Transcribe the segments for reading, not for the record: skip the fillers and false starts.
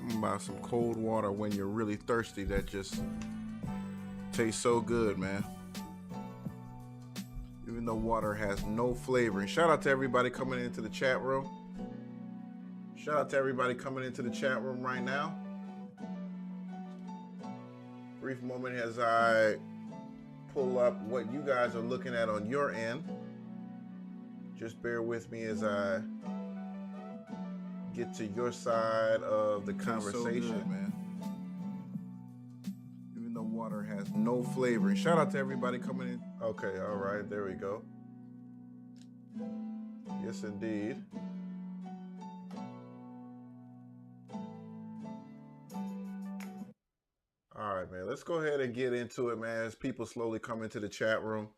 something about some cold water when you're really thirsty that just tastes so good, man. Even though water has no flavor. And shout out to everybody coming into the chat room. Shout out to everybody coming into the chat room right now. Brief moment as I pull up what you guys are looking at on your end. Just bear with me as I get to your side of the conversation, so good, man. Even though water has no flavor. And shout out to everybody coming in. Okay, all right, there we go. Yes, indeed. All right, man. Let's go ahead and get into it, man. As people slowly come into the chat room.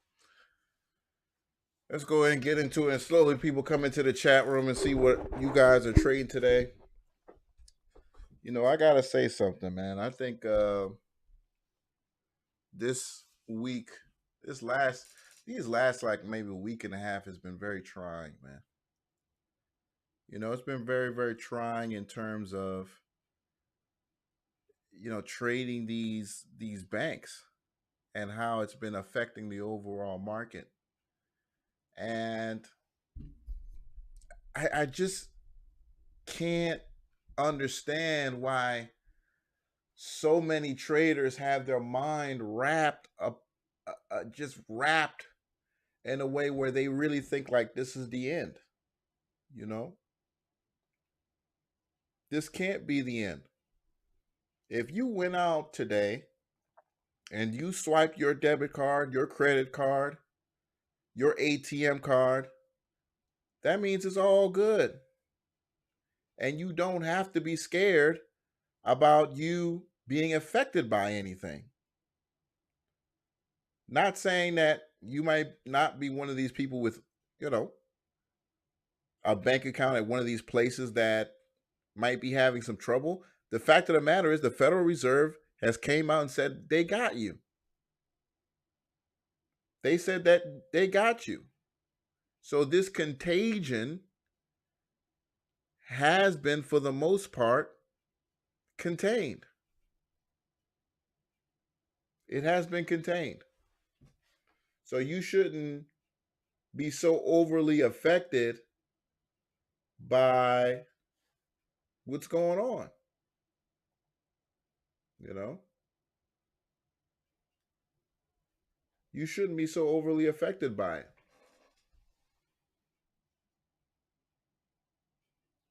Let's go ahead and get into it. And slowly people come into the chat room and see what you guys are trading today. You know, I got to say something, man. I think this week, these last like maybe a week and a half has been very trying, man. You know, it's been very, very trying in terms of, you know, trading these banks and how it's been affecting the overall market. And I just can't understand why so many traders have their mind wrapped up, just wrapped in a way where they really think like this is the end. You know, this can't be the end. If you went out today and you swiped your debit card, your credit card, your ATM card, that means it's all good. And you don't have to be scared about you being affected by anything. Not saying that you might not be one of these people with, you know, a bank account at one of these places that might be having some trouble. The fact of the matter is the Federal Reserve has came out and said they got you. They said that they got you. So this contagion has been, for the most part, contained. It has been contained. So you shouldn't be so overly affected by what's going on. You know? You shouldn't be so overly affected by it.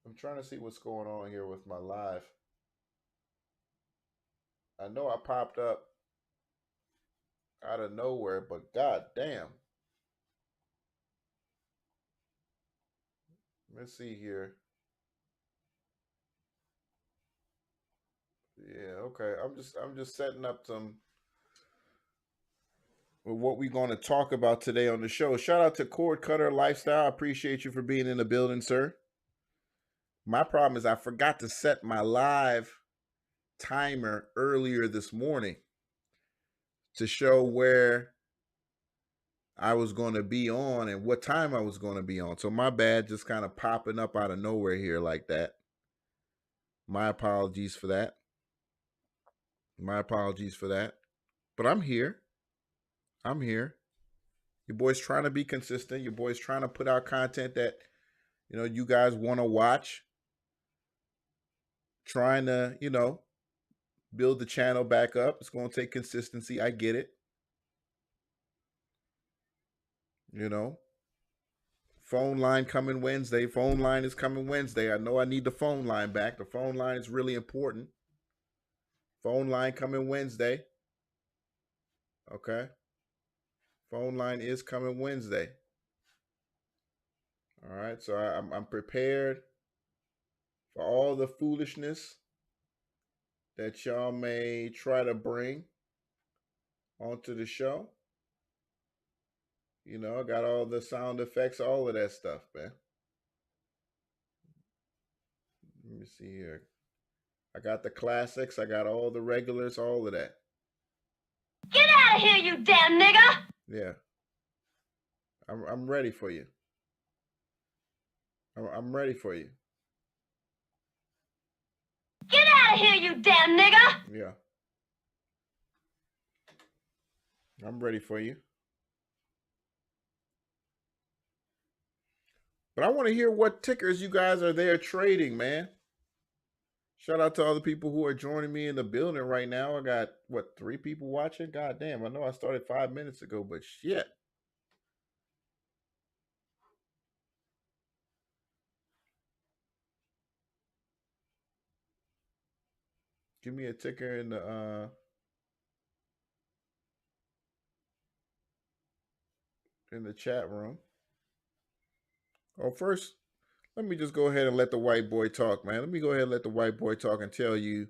I'm trying to see what's going on here with my live. I know I popped up out of nowhere, but god damn. Let's see here. Yeah, okay. I'm just setting up some what we're going to talk about today on the show. Shout out to Cord Cutter Lifestyle. I appreciate you for being in the building, sir. My problem is I forgot to set my live timer earlier this morning to show where I was going to be on and what time I was going to be on. So my bad, just kind of popping up out of nowhere here like that. My apologies for that. My apologies for that. But I'm here. I'm here. Your boy's trying to be consistent. Your boy's trying to put out content that, you know, you guys want to watch. Trying to, you know, build the channel back up. It's going to take consistency. I get it. You know, phone line coming Wednesday. Phone line is coming Wednesday. I know I need the phone line back. The phone line is really important. Phone line coming Wednesday. Okay. Phone line is coming Wednesday. All right. So I'm prepared for all the foolishness that y'all may try to bring onto the show. You know, I got all the sound effects, all of that stuff, man. Let me see here. I got the classics. I got all the regulars, all of that. Get out of here, you damn nigga! Yeah. I'm ready for you. I'm ready for you. Get out of here, you damn nigga! Yeah. I'm ready for you. But I want to hear what tickers you guys are there trading, man. Shout out to all the people who are joining me in the building right now. I got, 3 people watching? God damn, I know I started 5 minutes ago, but shit. Give me a ticker in the chat room. Oh, first, let me just go ahead and let the white boy talk, man. Let me go ahead and let the white boy talk and tell you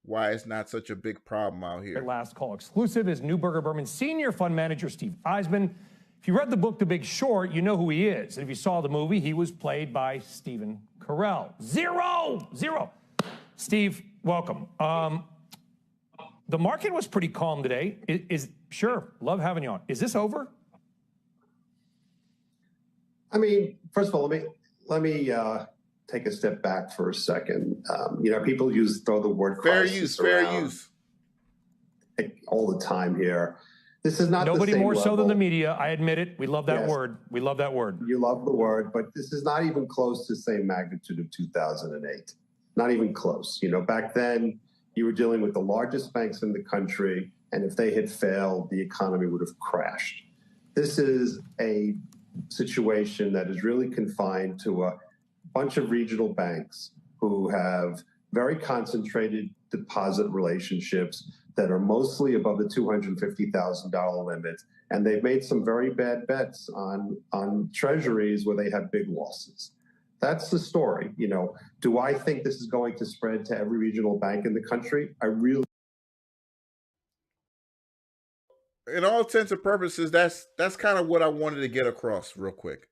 why it's not such a big problem out here. Last call exclusive is Neuberger Berman's senior fund manager, Steve Eisman. If you read the book, The Big Short, you know who he is. And if you saw the movie, he was played by Stephen Carell. Zero. Steve, welcome. The market was pretty calm today. Sure, love having you on. Is this over? I mean, first of all, let me take a step back for a second. People throw the word fair crisis use all the time here. This is not nobody the same more level. So than the media. I admit it. We love that word. We love that word. You love the word, but this is not even close to the same magnitude of 2008. Not even close. Back then you were dealing with the largest banks in the country, and if they had failed, the economy would have crashed. This is a situation that is really confined to a bunch of regional banks who have very concentrated deposit relationships that are mostly above the $250,000 limit. And they've made some very bad bets on treasuries where they have big losses. That's the story. Do I think this is going to spread to every regional bank in the country? I really. In all intents and purposes, that's kind of what I wanted to get across real quick,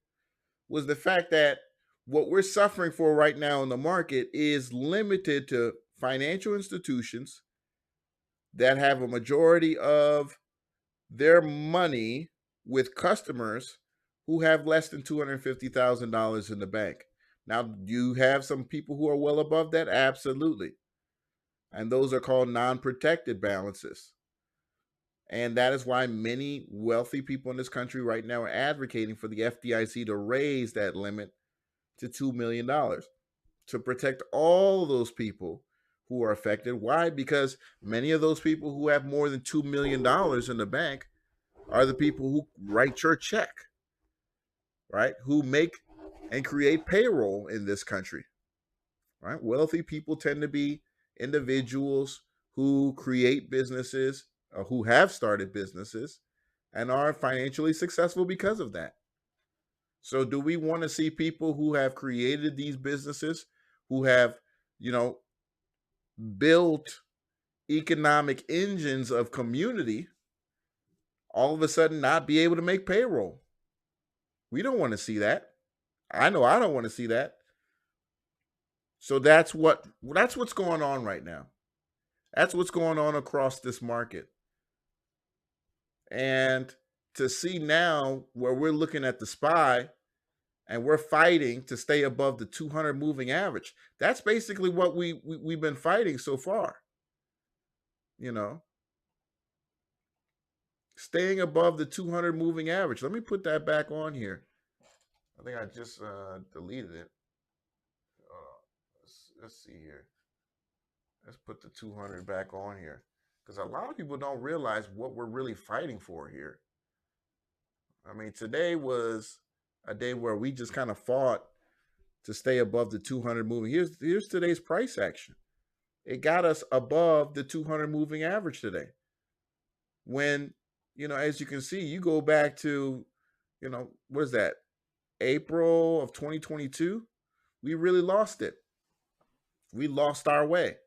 was the fact that what we're suffering for right now in the market is limited to financial institutions that have a majority of their money with customers who have less than $250,000 in the bank. Now, you have some people who are well above that, absolutely. And those are called non-protected balances. And that is why many wealthy people in this country right now are advocating for the FDIC to raise that limit to $2 million to protect all those people who are affected. Why? Because many of those people who have more than $2 million in the bank are the people who write your check, right? Who make and create payroll in this country, right? Wealthy people tend to be individuals who create businesses, or who have started businesses and are financially successful because of that. So do we want to see people who have created these businesses, who have, built economic engines of community, all of a sudden not be able to make payroll? We don't want to see that. I know I don't want to see that. So that's what's going on right now. That's what's going on across this market. And to see now where we're looking at the SPY and we're fighting to stay above the 200 moving average. That's basically what we've been fighting so far. Staying above the 200 moving average. Let me put that back on here. I think I just deleted it. Let's see here. Let's put the 200 back on here, because a lot of people don't realize what we're really fighting for here. I mean, today was a day where we just kind of fought to stay above the 200 moving. Here's today's price action. It got us above the 200 moving average today. When, as you can see, you go back to, what is that? April of 2022, we really lost it. We lost our way.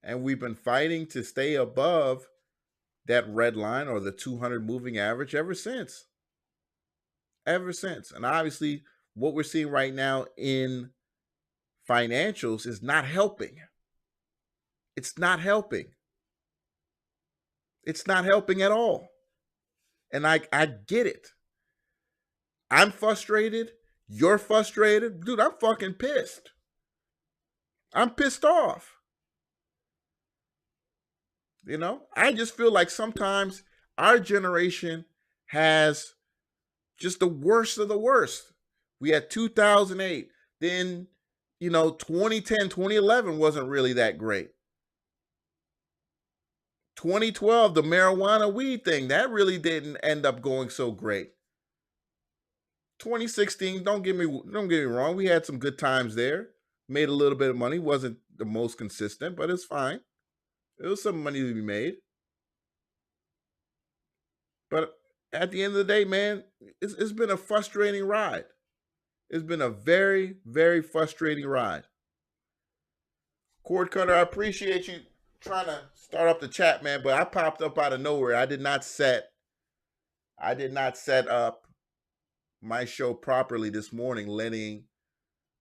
And we've been fighting to stay above that red line, or the 200 moving average, ever since. And obviously, what we're seeing right now in financials is not helping. It's not helping. It's not helping at all. And I get it. I'm frustrated. You're frustrated. Dude, I'm fucking pissed. I'm pissed off. You know, I just feel like sometimes our generation has just the worst of the worst. We had 2008, then, 2010, 2011 wasn't really that great. 2012, the marijuana weed thing, that really didn't end up going so great. 2016, don't get me wrong, we had some good times there. Made a little bit of money, wasn't the most consistent, but it's fine. There was some money to be made. But at the end of the day, man, it's been a frustrating ride. It's been a very, very frustrating ride. Cord Cutter, I appreciate you trying to start up the chat, man, but I popped up out of nowhere. I did not set up my show properly this morning, letting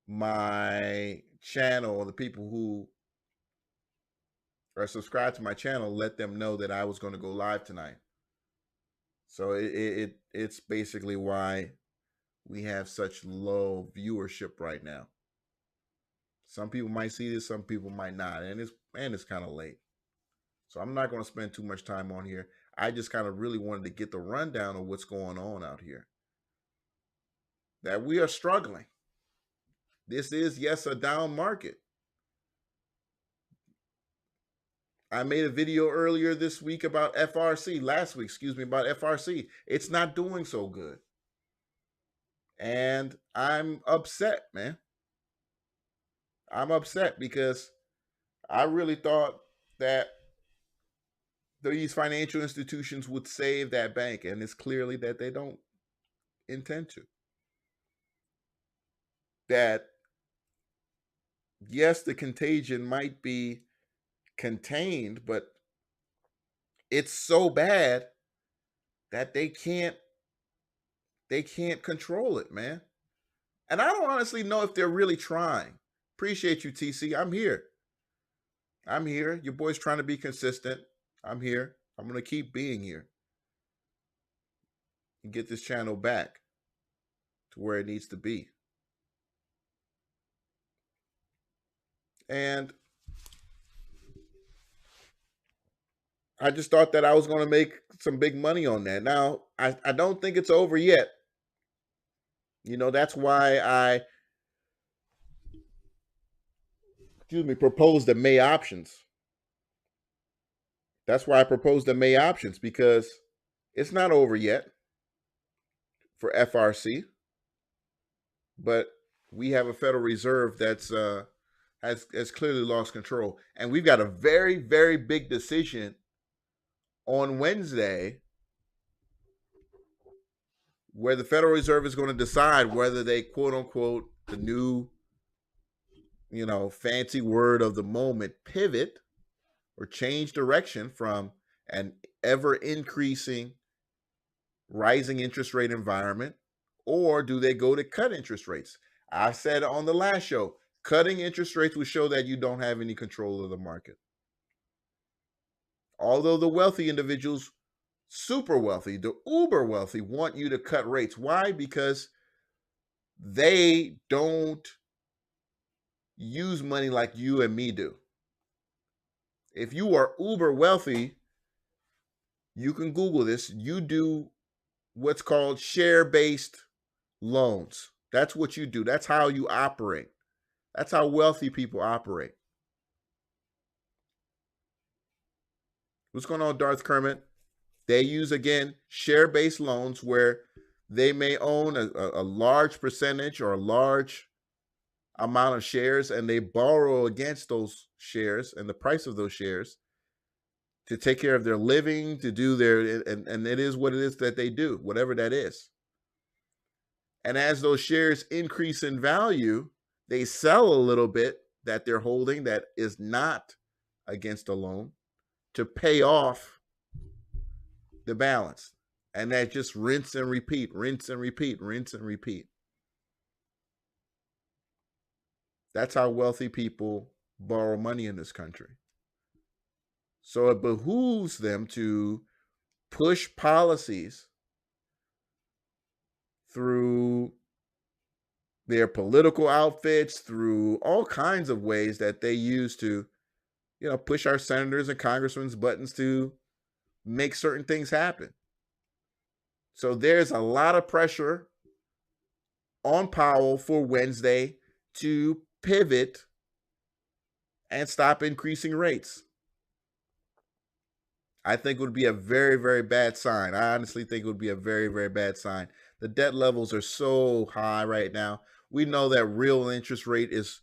my channel, the people who are subscribed to my channel, let them know that I was going to go live tonight. So it's basically why we have such low viewership right now. Some people might see this, some people might not, and it's kind of late. So I'm not going to spend too much time on here. I just kind of really wanted to get the rundown of what's going on out here. That we are struggling. This is, yes, a down market. I made a video earlier this week about FRC, last week, about FRC. It's not doing so good. And I'm upset, man. I'm upset because I really thought that these financial institutions would save that bank, and it's clearly that they don't intend to. That, yes, the contagion might be contained, but it's so bad that they can't control it, man. And I don't honestly know if they're really trying. Appreciate you, TC. I'm here. Your boy's trying to be consistent. I'm here. I'm going to keep being here and get this channel back to where it needs to be. And I just thought that I was going to make some big money on that. Now, I don't think it's over yet. That's why I proposed the May options. That's why I proposed the May options, because it's not over yet for FRC, but we have a Federal Reserve that's has clearly lost control, and we've got a very, very big decision on Wednesday where the Federal Reserve is going to decide whether they, quote unquote, the new, fancy word of the moment, pivot or change direction from an ever increasing rising interest rate environment, or do they go to cut interest rates? I said on the last show, cutting interest rates will show that you don't have any control of the market. Although the wealthy individuals, super wealthy, the uber wealthy, want you to cut rates. Why? Because they don't use money like you and me do. If you are uber wealthy, you can Google this. You do what's called share-based loans. That's what you do. That's how you operate. That's how wealthy people operate. What's going on, Darth Kermit? They use, again, share-based loans where they may own a large percentage or a large amount of shares, and they borrow against those shares and the price of those shares to take care of their living, to do their, and it is what it is that they do, whatever that is. And as those shares increase in value, they sell a little bit that they're holding that is not against a loan to pay off the balance. And that just rinse and repeat, rinse and repeat, rinse and repeat. That's how wealthy people borrow money in this country. So it behooves them to push policies through their political outfits, through all kinds of ways that they use to, push our senators and congressmen's buttons to make certain things happen. So there's a lot of pressure on Powell for Wednesday to pivot and stop increasing rates. I think it would be a very, very bad sign. I honestly think it would be a very, very bad sign. The debt levels are so high right now. We know that real interest rate is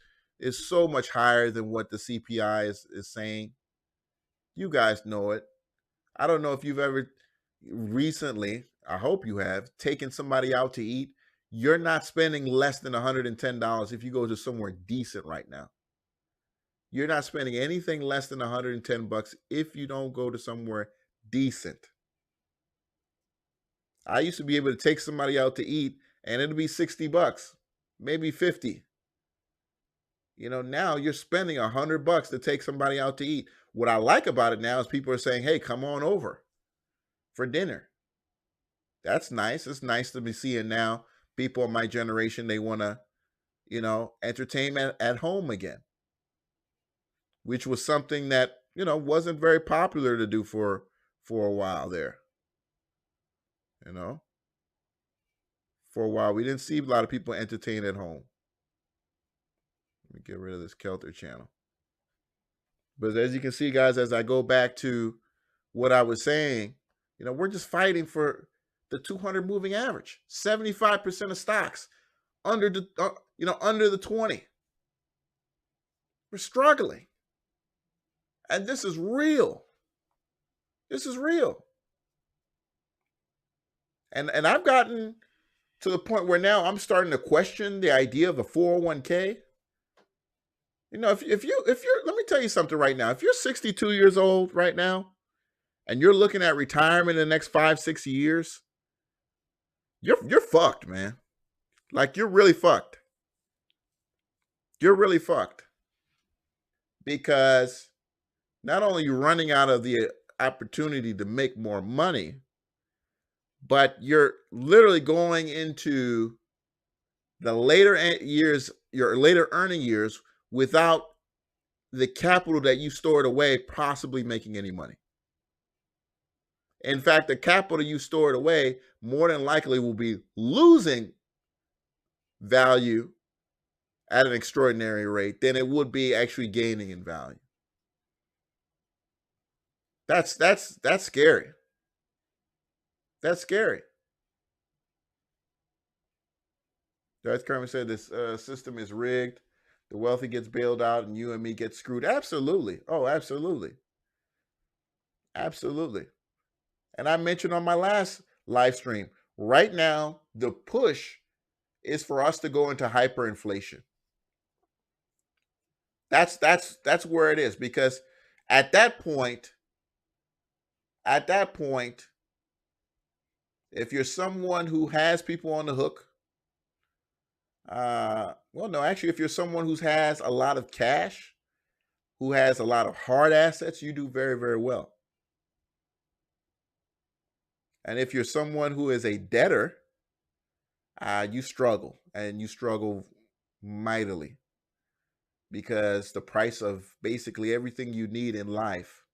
so much higher than what the CPI is saying. You guys know it. I don't know if you've ever recently, I hope you have, taken somebody out to eat. You're not spending less than $110 if you go to somewhere decent right now. You're not spending anything less than $110 if you don't go to somewhere decent. I used to be able to take somebody out to eat and it'll be $60, maybe 50. Now you're spending $100 to take somebody out to eat. What I like about it now is people are saying, hey, come on over for dinner. That's nice. It's nice to be seeing now people in my generation, they want to, entertainment at home again, which was something that, wasn't very popular to do for a while there. For a while, we didn't see a lot of people entertain at home. Let me get rid of this Kelter channel. But as you can see, guys, as I go back to what I was saying, we're just fighting for the 200 moving average. 75% of stocks under the, under the 20. We're struggling. And this is real. This is real. And I've gotten to the point where now I'm starting to question the idea of a 401k. If you're, let me tell you something right now. If you're 62 years old right now and you're looking at retirement in the next 5-6 years, you're fucked, man. Like, you're really fucked. You're really fucked. Because not only are you running out of the opportunity to make more money, but you're literally going into the later years, your later earning years, without the capital that you stored away possibly making any money. In fact, the capital you stored away more than likely will be losing value at an extraordinary rate than it would be actually gaining in value. That's scary. That's scary. Darth Kermit said this system is rigged. The wealthy gets bailed out and you and me get screwed. Absolutely. Oh, absolutely. Absolutely. And I mentioned on my last live stream, right now, the push is for us to go into hyperinflation. That's where it is, because at that point, if you're someone who has people on the hook, well, no, actually, if you're someone who has a lot of cash, who has a lot of hard assets, you do very, very well. And if you're someone who is a debtor, you struggle, and you struggle mightily, because the price of basically everything you need in life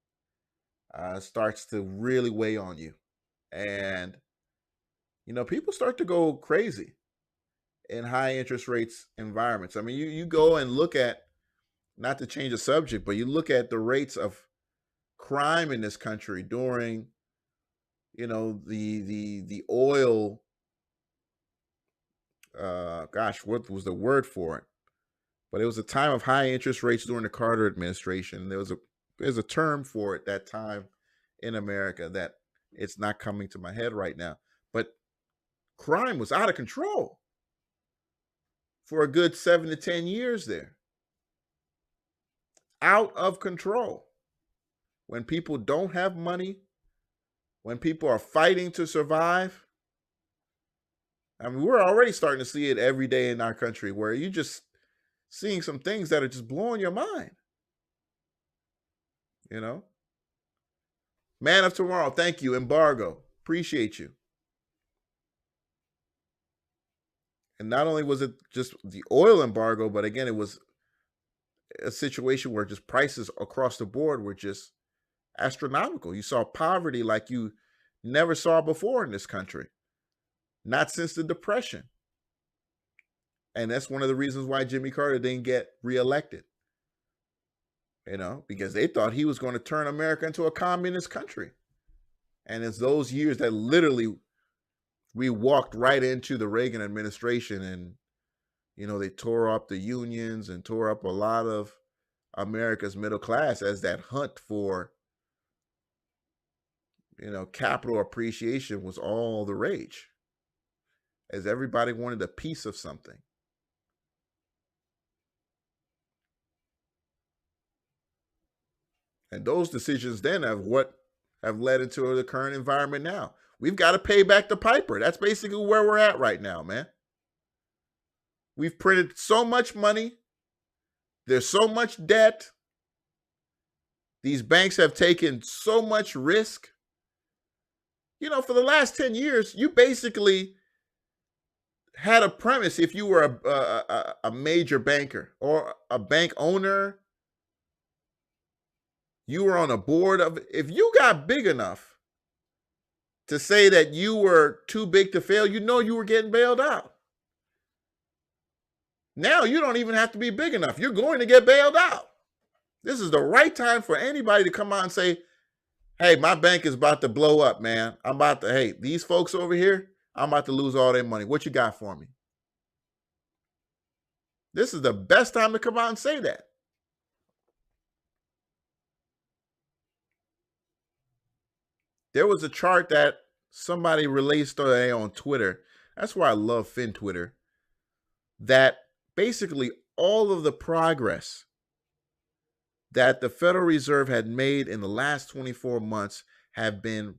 starts to really weigh on you. And, people start to go crazy in high interest rates environments. I mean, you go and look at, not to change the subject, but you look at the rates of crime in this country during, the oil, gosh, what was the word for it? But it was a time of high interest rates during the Carter administration. There's a term for it that time in America that it's not coming to my head right now. But crime was out of control for a good 7 to 10 years there. Out of control. When people don't have money, when people are fighting to survive. I mean, we're already starting to see it every day in our country, where you're just seeing some things that are just blowing your mind. Man of Tomorrow, thank you. Embargo, appreciate you. And not only was it just the oil embargo, but again, it was a situation where just prices across the board were just astronomical. You saw poverty like you never saw before in this country, not since the Depression. And that's one of the reasons why Jimmy Carter didn't get reelected, because they thought he was going to turn America into a communist country. And it's those years that literally we walked right into the Reagan administration, and, they tore up the unions and tore up a lot of America's middle class as that hunt for, capital appreciation was all the rage, as everybody wanted a piece of something. And those decisions then have led into the current environment now. We've got to pay back the piper. That's basically where we're at right now, man. We've printed so much money. There's so much debt. These banks have taken so much risk. For the last 10 years, you basically had a premise. If you were a major banker or a bank owner, you were on a board of, if you got big enough to say that you were too big to fail, you were getting bailed out. Now you don't even have to be big enough. You're going to get bailed out. This is the right time for anybody to come out and say, hey, my bank is about to blow up, man. Hey, these folks over here, I'm about to lose all their money. What you got for me? This is the best time to come out and say that. There was a chart that somebody released today on Twitter. That's why I love FinTwitter. That basically all of the progress that the Federal Reserve had made in the last 24 months have been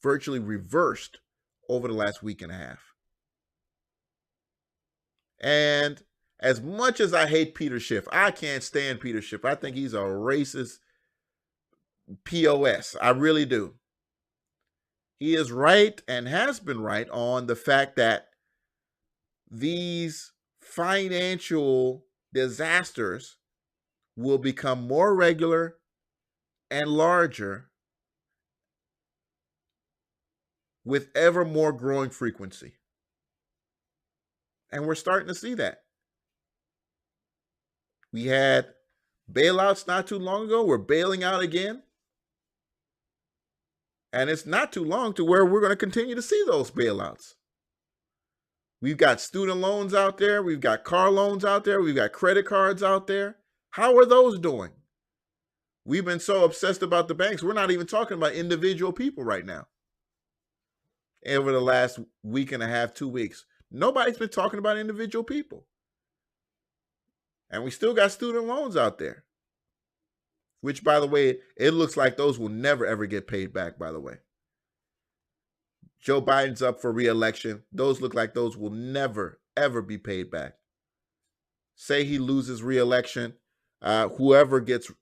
virtually reversed over the last week and a half. And as much as I hate Peter Schiff, I can't stand Peter Schiff. I think he's a racist POS. I really do. He is right and has been right on the fact that these financial disasters will become more regular and larger with ever more growing frequency. And we're starting to see that. We had bailouts not too long ago. We're bailing out again. And it's not too long to where we're going to continue to see those bailouts. We've got student loans out there. We've got car loans out there. We've got credit cards out there. How are those doing? We've been so obsessed about the banks. We're not even talking about individual people right now. Over the last week and a half, 2 weeks, nobody's been talking about individual people. And we still got student loans out there, which, by the way, it looks like those will never, ever get paid back, by the way. Joe Biden's up for re-election. Those look like those will never, ever be paid back. Say he loses re-election, whoever gets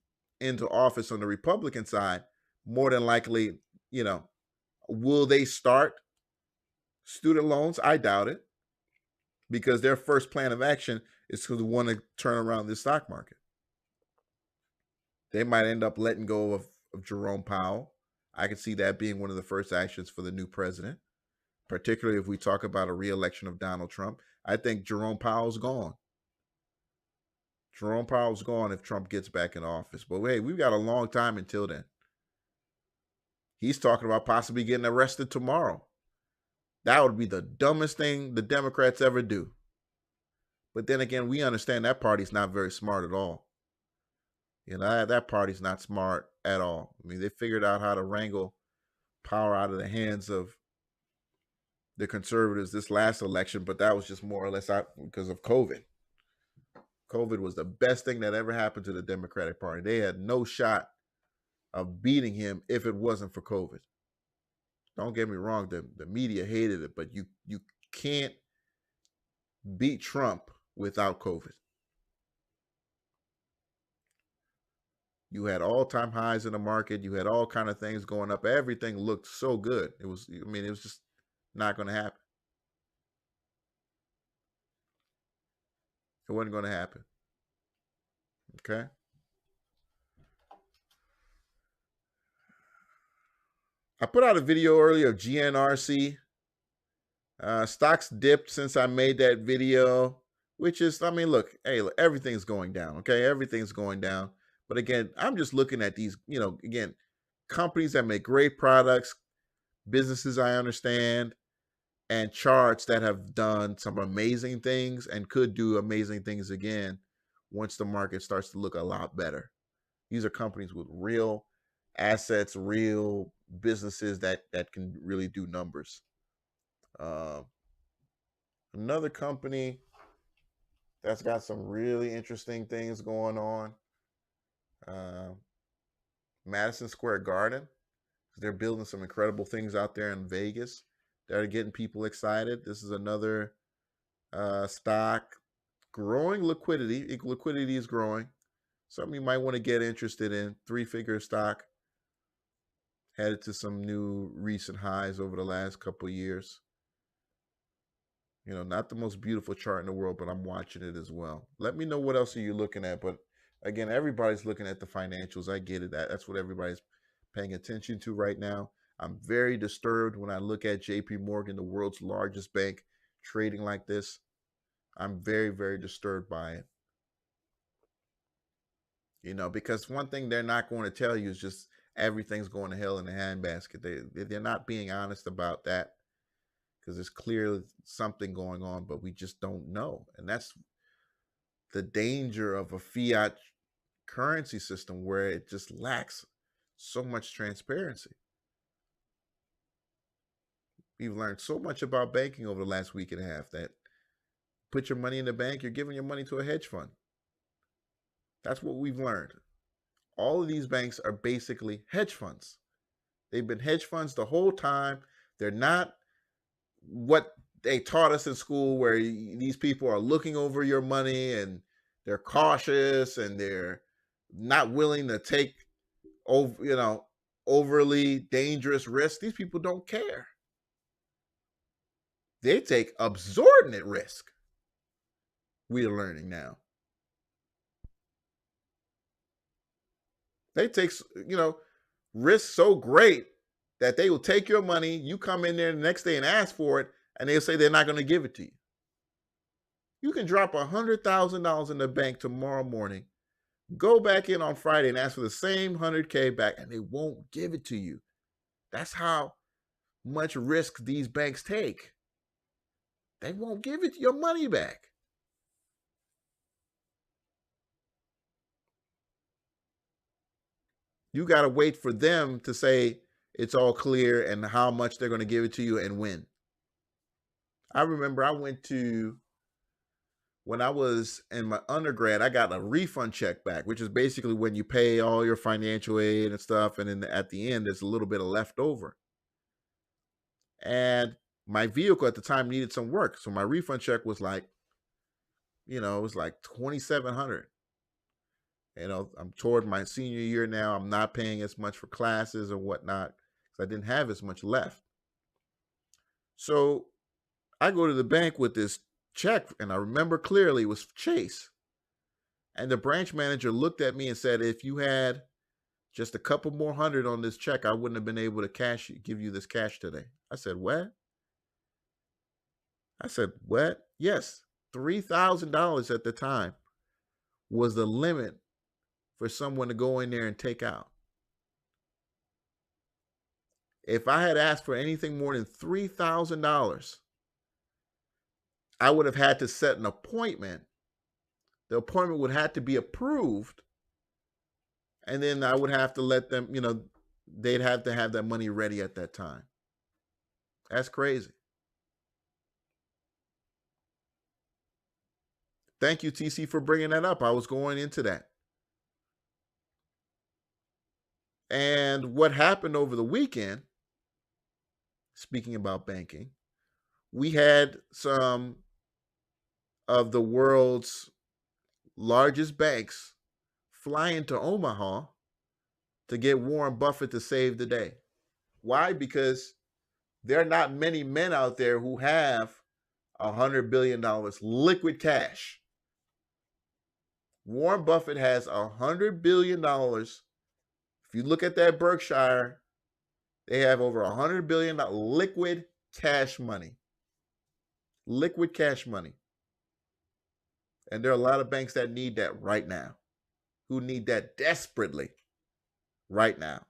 into office on the Republican side, more than likely, will they start student loans? I doubt it, because their first plan of action is to want to turn around the stock market. They might end up letting go of Jerome Powell. I could see that being one of the first actions for the new president, particularly if we talk about a re-election of Donald Trump. I think Jerome Powell's gone. Jerome Powell's gone if Trump gets back in office. But hey, we've got a long time until then. He's talking about possibly getting arrested tomorrow. That would be the dumbest thing the Democrats ever do. But then again, we understand that party's not very smart at all. That party's not smart at all. I mean, they figured out how to wrangle power out of the hands of the conservatives this last election, but that was just more or less because of COVID. COVID was the best thing that ever happened to the Democratic Party. They had no shot of beating him if it wasn't for COVID. Don't get me wrong, the media hated it, but you can't beat Trump without COVID. You had all-time highs in the market. You had all kind of things going up. Everything looked so good. It was just not going to happen. It wasn't going to happen. Okay. I put out a video earlier of GNRC. Stocks dipped since I made that video, which is, I mean, look, hey, look, everything's going down. Okay. Everything's going down. But again, I'm just looking at these, again, companies that make great products, businesses I understand, and charts that have done some amazing things and could do amazing things again once the market starts to look a lot better. These are companies with real assets, real businesses that can really do numbers. Another company that's got some really interesting things going on, Madison Square Garden. They're building some incredible things out there in Vegas that are getting people excited. This is another stock, growing liquidity. Liquidity is growing. Something you might want to get interested in. 3-figure stock, headed to some new recent highs over the last couple of years. Not the most beautiful chart in the world, but I'm watching it as well. Let me know what else are you looking at. But again, everybody's looking at the financials. I get it. That's what everybody's paying attention to right now. I'm very disturbed when I look at JP Morgan, the world's largest bank, trading like this. I'm very, very disturbed by it. Because one thing they're not going to tell you is just everything's going to hell in a handbasket. They're not being honest about that, because there's clearly something going on, but we just don't know. And that's the danger of a fiat currency system, where it just lacks so much transparency. We've learned so much about banking over the last week and a half that put your money in the bank, you're giving your money to a hedge fund. That's what we've learned. All of these banks are basically hedge funds. They've been hedge funds the whole time. They're not what they taught us in school, where these people are looking over your money and they're cautious and they're not willing to take overly dangerous risks. These people don't care. They take absorbent risk. We are learning now. They take, risk so great that they will take your money. You come in there the next day and ask for it, and they'll say they're not going to give it to you. You can drop $100,000 in the bank tomorrow morning, go back in on Friday and ask for the same $100K back, and they won't give it to you. That's how much risk these banks take. They won't give it your money back. You got to wait for them to say it's all clear and how much they're going to give it to you and when. I remember when I was in my undergrad, I got a refund check back, which is basically when you pay all your financial aid and stuff, and then at the end, there's a little bit of leftover. And my vehicle at the time needed some work, so my refund check was like, it was like $2,700. I'm toward my senior year now. I'm not paying as much for classes or whatnot because I didn't have as much left. So I go to the bank with this check, and I remember clearly it was Chase. And the branch manager looked at me and said, if you had just a couple more hundred on this check, I wouldn't have been able to give you this cash today. I said, what? Yes, $3,000 at the time was the limit for someone to go in there and take out. If I had asked for anything more than $3,000, I would have had to set an appointment. The appointment would have to be approved. And then I would have to let them, they'd have to have that money ready at that time. That's crazy. Thank you, TC, for bringing that up. I was going into that. And what happened over the weekend, speaking about banking, we had some of the world's largest banks fly into Omaha to get Warren Buffett to save the day. Why? Because there are not many men out there who have $100 billion liquid cash. Warren Buffett has $100 billion. If you look at that Berkshire, they have over $100 billion liquid cash money. Liquid cash money. And there are a lot of banks that need that right now, who need that desperately right now.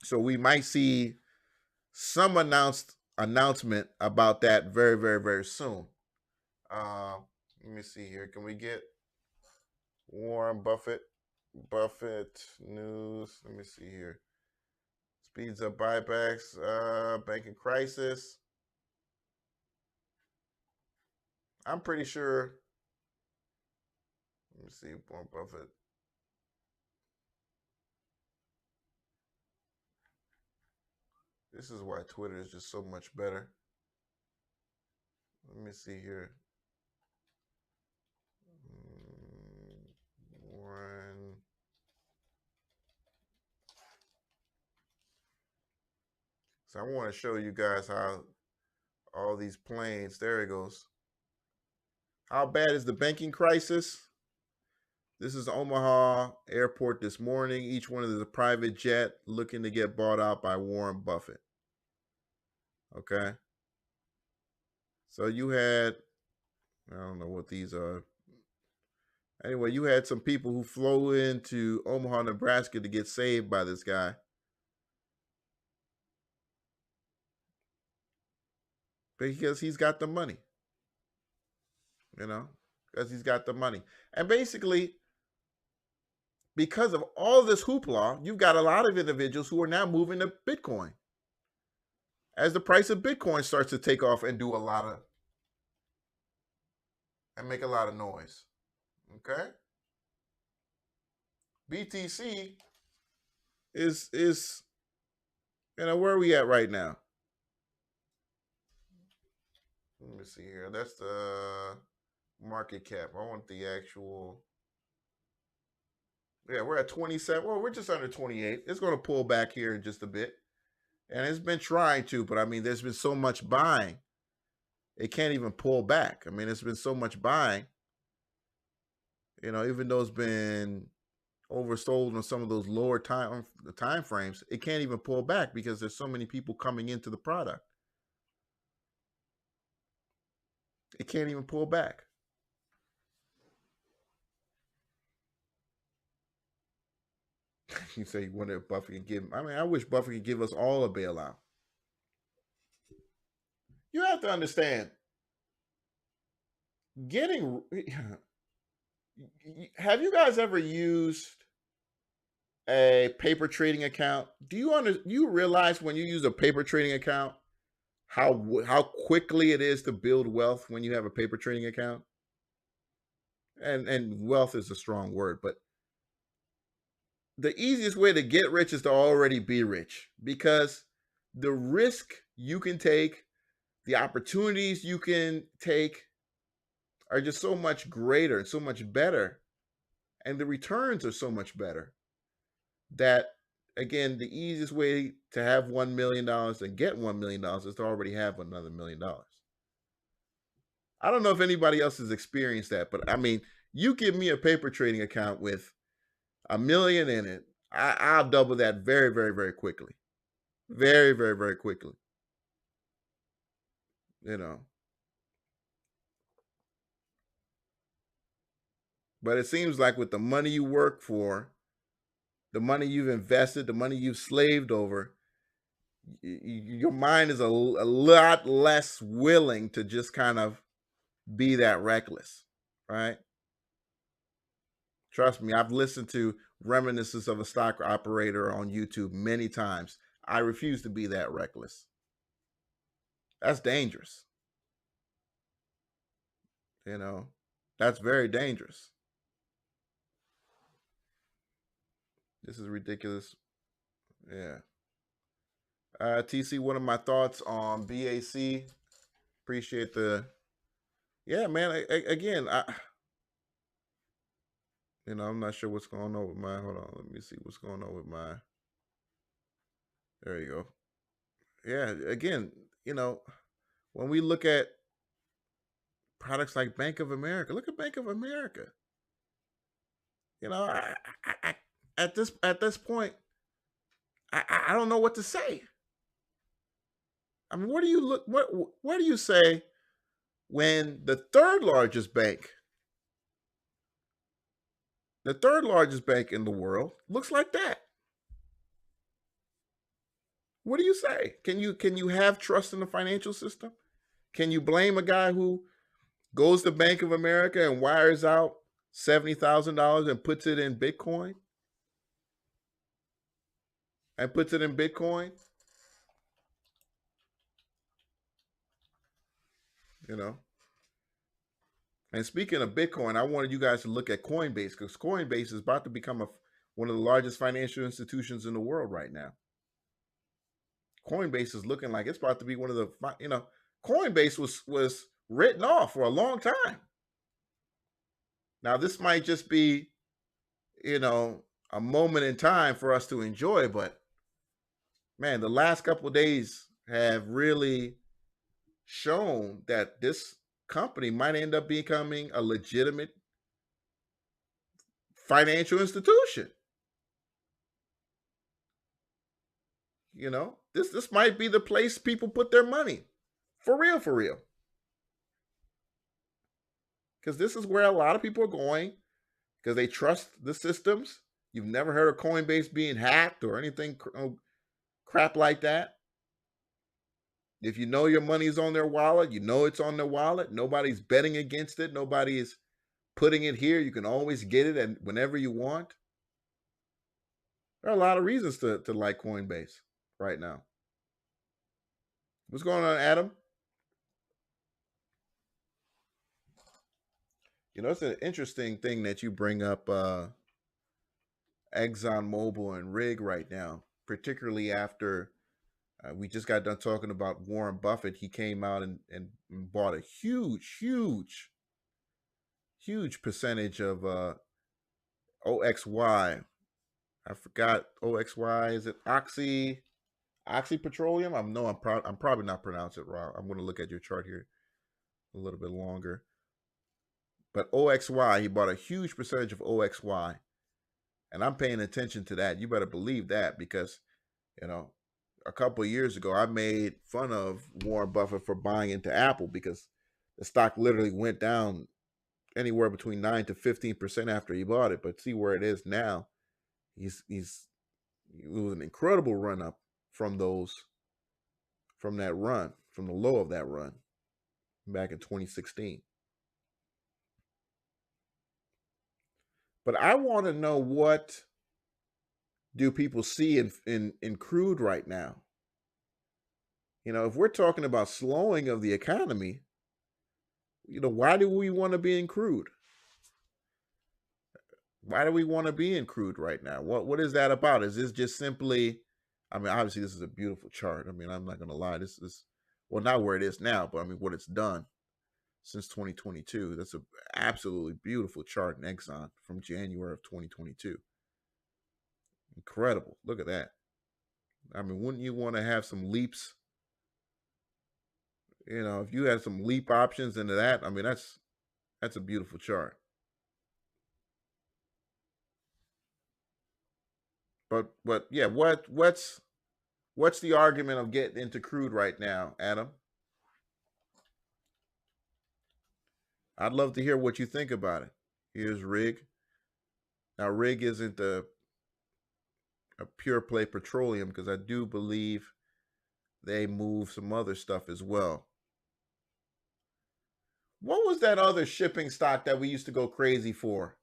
So we might see some announcement about that very, very, very soon. Let me see here. Can we get Warren Buffett news? Let me see here. Speeds up buybacks, banking crisis. I'm pretty sure. Let me see, Warren Buffett. This is why Twitter is just so much better. Let me see here. Warren. So I want to show you guys how all these planes, there it goes. How bad is the banking crisis? This is Omaha Airport this morning. Each one is a private jet looking to get bought out by Warren Buffett. Okay. So you had, I don't know what these are. Anyway, you had some people who flew into Omaha, Nebraska to get saved by this guy. Because he's got the money. You know, because he's got the money. And basically, because of all this hoopla, you've got a lot of individuals who are now moving to Bitcoin. As the price of Bitcoin starts to take off and do a lot of, and make a lot of noise. Okay? BTC is you know, where are we at right now? Let me see here. That's the market cap. I want the actual. Yeah, we're at 27. Well, we're just under 28. It's going to pull back here in just a bit. And it's been trying to, but I mean, there's been so much buying. It can't even pull back. I mean, it's been so much buying. You know, even though it's been oversold on some of those lower time frames, it can't even pull back because there's so many people coming into the product. It can't even pull back. You say you wonder if Buffett can give. I mean, I wish Buffett could give us all a bailout. You have to understand. Have you guys ever used a paper trading account? Do you realize when you use a paper trading account how quickly it is to build wealth when you have a paper trading account? And wealth is a strong word, but the easiest way to get rich is to already be rich, because the risk you can take, the opportunities you can take are just so much greater and so much better, and the returns are so much better, that again, the easiest way to have $1 million and get $1 million is to already have another $1 million. I don't know if anybody else has experienced that, but I mean, you give me a paper trading account with $1 million in it, I'll double that very, very, very quickly. Very, very, very quickly. You know. But it seems like with the money you work for, the money you've invested, the money you've slaved over, your mind is a lot less willing to just kind of be that reckless, right? Trust me, I've listened to Reminiscences of a Stock Operator on YouTube many times. I refuse to be that reckless. That's dangerous. You know, that's very dangerous. This is ridiculous. Yeah. TC, what are my thoughts on BAC? Appreciate the. Yeah, man. Again, I'm not sure what's going on with my. Hold on, let me see what's going on with my. There you go. Yeah, again, when we look at products like Bank of America. Look at Bank of America. You know, at this point, I don't know what to say. I mean, what do you look? What do you say when the third largest bank in the world looks like that? What do you say? Can you have trust in the financial system? Can you blame a guy who goes to Bank of America and wires out $70,000 and puts it in Bitcoin? You know. And speaking of Bitcoin, I wanted you guys to look at Coinbase, because Coinbase is about to become one of the largest financial institutions in the world right now. Coinbase is looking like it's about to be one of the, Coinbase was written off for a long time. Now, this might just be, a moment in time for us to enjoy, but man, the last couple of days have really shown that this company might end up becoming a legitimate financial institution. This might be the place people put their money. For real. Because this is where a lot of people are going, because they trust the systems. You've never heard of Coinbase being hacked or anything crap like that. If you know your money's on their wallet, you know it's on their wallet. Nobody's betting against it. Nobody is putting it here. You can always get it and whenever you want. There are a lot of reasons to like Coinbase right now. What's going on, Adam? It's an interesting thing that you bring up ExxonMobil and Rig right now, particularly after we just got done talking about Warren Buffett. He came out and bought a huge percentage of OXY. I forgot OXY. Is it Oxy Petroleum? I'm probably not pronouncing it wrong. I'm going to look at your chart here a little bit longer. But OXY, he bought a huge percentage of OXY. And I'm paying attention to that. You better believe that, because, a couple of years ago, I made fun of Warren Buffett for buying into Apple, because the stock literally went down anywhere between 9 to 15% after he bought it. But see where it is now. It was an incredible run up from the low of that run back in 2016. But I want to know, what do people see in crude right now? If we're talking about slowing of the economy, why do we want to be in crude? Why do we want to be in crude right now? What is that about? Is this just simply, obviously this is a beautiful chart. I'm not going to lie. This is, well, not where it is now, but what it's done since 2022. That's an absolutely beautiful chart in Exxon from January of 2022. Incredible. Look at that. Wouldn't you want to have some leaps? If you had some leap options into that, that's a beautiful chart. But yeah, what's the argument of getting into crude right now, Adam? I'd love to hear what you think about it. Here's Rig. Now, Rig isn't a pure play petroleum, because I do believe they move some other stuff as well. What was that other shipping stock that we used to go crazy for?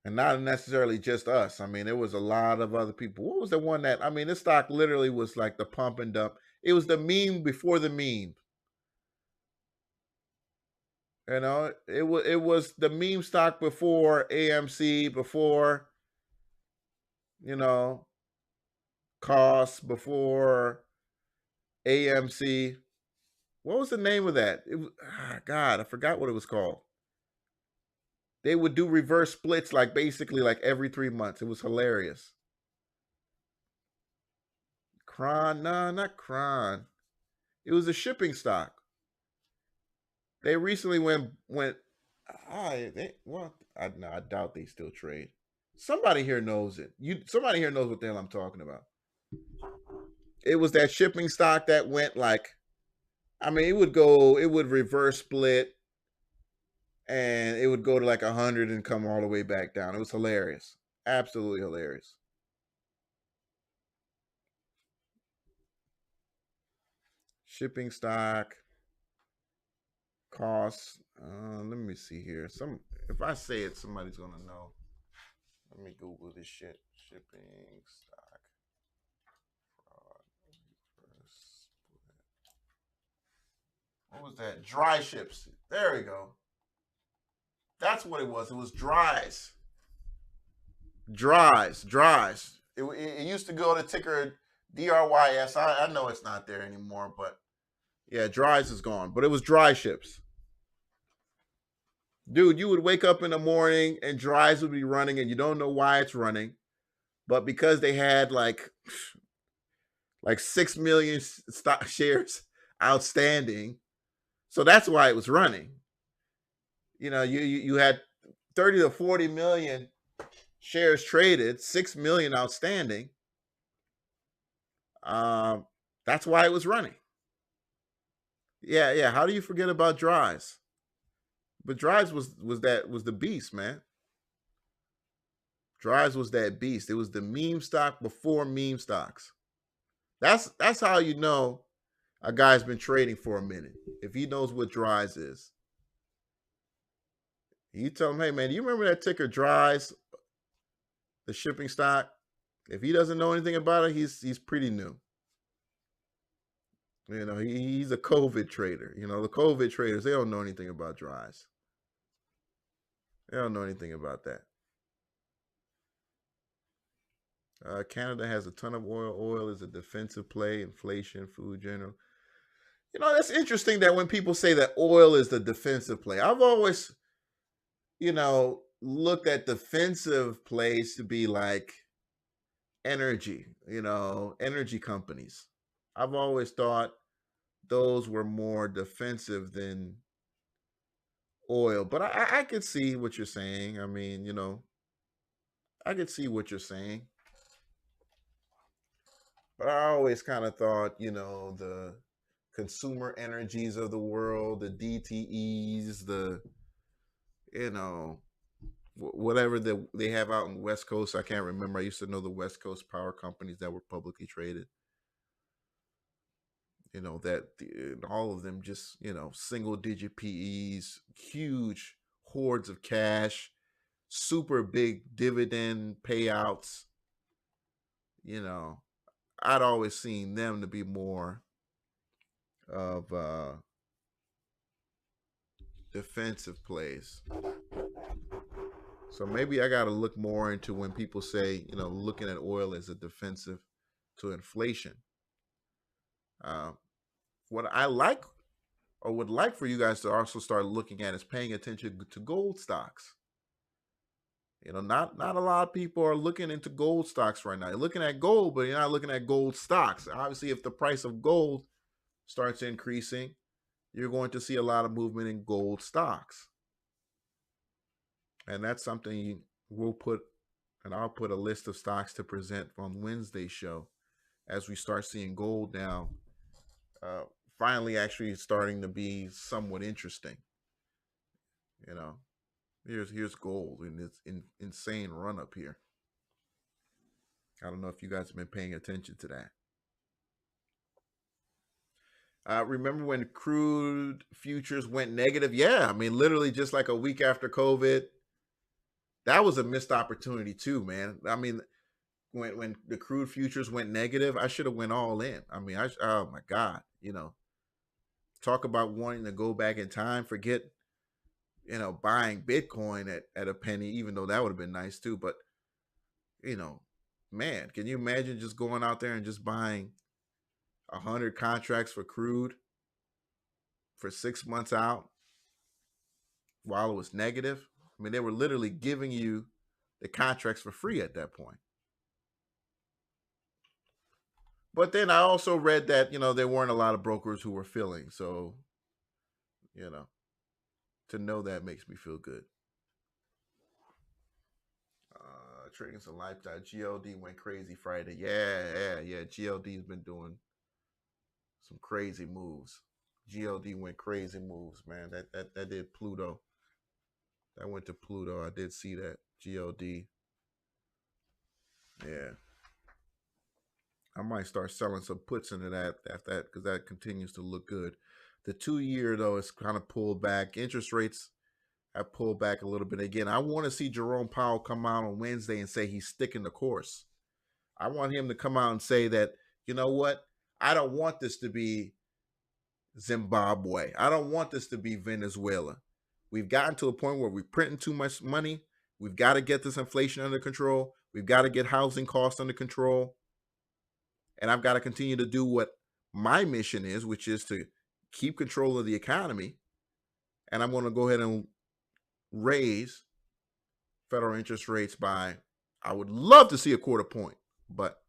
And not necessarily just us. There was a lot of other people. What was the one that, this stock literally was like the pump and dump. It was the meme before the meme. It was the meme stock before AMC, before, costs, before AMC. What was the name of that? God, I forgot what it was called. They would do reverse splits basically every 3 months. It was hilarious. Kron? No, not Kron. It was a shipping stock. They recently went. I doubt they still trade. Somebody here knows it. Somebody here knows what the hell I'm talking about. It was that shipping stock that went like, I mean, it would reverse split, and it would go to like 100 and come all the way back down. It was hilarious, absolutely hilarious. Shipping stock costs. Let me see here. If I say it, somebody's gonna know. Let me Google this shit. Shipping stock fraud. What was that? Dry ships. There we go. That's what it was. It was dries. Dries. It used to go to ticker DRYS. I know it's not there anymore, but yeah, dries is gone. But it was dry ships. Dude, you would wake up in the morning and dries would be running and you don't know why it's running. But because they had like 6 million stock shares outstanding, so that's why it was running. You know, you had 30 to 40 million shares traded, 6 million outstanding. That's why it was running. Yeah. How do you forget about dries? But dries was the beast, man. Dries was that beast. It was the meme stock before meme stocks. That's how you know a guy's been trading for a minute. If he knows what dries is. You tell him, hey man, do you remember that ticker dries? The shipping stock? If he doesn't know anything about it, he's pretty new. You know, he's a COVID trader. You know, the COVID traders, they don't know anything about dries. They don't know anything about that. Canada has a ton of oil. Oil is a defensive play. Inflation, food, general. You know, that's interesting that when people say that oil is the defensive play, I've always, looked at defensive plays to be like energy, energy companies. I've always thought those were more defensive than oil. But I could see what you're saying. I mean, I could see what you're saying. But I always kind of thought, the consumer energies of the world, the DTEs, whatever they have out in the West Coast. I can't remember. I used to know the West Coast power companies that were publicly traded. All of them just, single digit PEs, huge hordes of cash, super big dividend payouts. I'd always seen them to be more of defensive plays. So maybe I got to look more into when people say, looking at oil as a defensive to inflation. What I like or would like for you guys to also start looking at is paying attention to gold stocks. Not a lot of people are looking into gold stocks right now. You're looking at gold, but you're not looking at gold stocks. Obviously, if the price of gold starts increasing, you're going to see a lot of movement in gold stocks. And that's something we'll put, and I'll put a list of stocks to present on Wednesday's show as we start seeing gold now finally actually starting to be somewhat interesting. Here's gold in its insane run up here. I don't know if you guys have been paying attention to that. Remember when crude futures went negative? Yeah, I mean, literally just like a week after COVID. That was a missed opportunity too, man. I mean, when the crude futures went negative, I should have went all in. I mean, oh my God, talk about wanting to go back in time. Forget, buying Bitcoin at a penny, even though that would have been nice too. But, man, can you imagine just going out there and just buying 100 contracts for crude for 6 months out while it was negative? I mean, they were literally giving you the contracts for free at that point. But then I also read that, there weren't a lot of brokers who were filling. So, to know that makes me feel good. Trading some lifestyle. GLD went crazy Friday. Yeah. GLD's been doing some crazy moves. GLD went crazy moves, man. That did Pluto. That went to Pluto. I did see that. GLD. Yeah. I might start selling some puts into that after that because that continues to look good. The 2-year, though, is kind of pulled back. Interest rates have pulled back a little bit. Again, I want to see Jerome Powell come out on Wednesday and say he's sticking the course. I want him to come out and say that, you know what? I don't want this to be Zimbabwe. I don't want this to be Venezuela. We've gotten to a point where we're printing too much money. We've got to get this inflation under control. We've got to get housing costs under control. And I've got to continue to do what my mission is, which is to keep control of the economy. And I'm going to go ahead and raise federal interest rates by, I would love to see a quarter point, but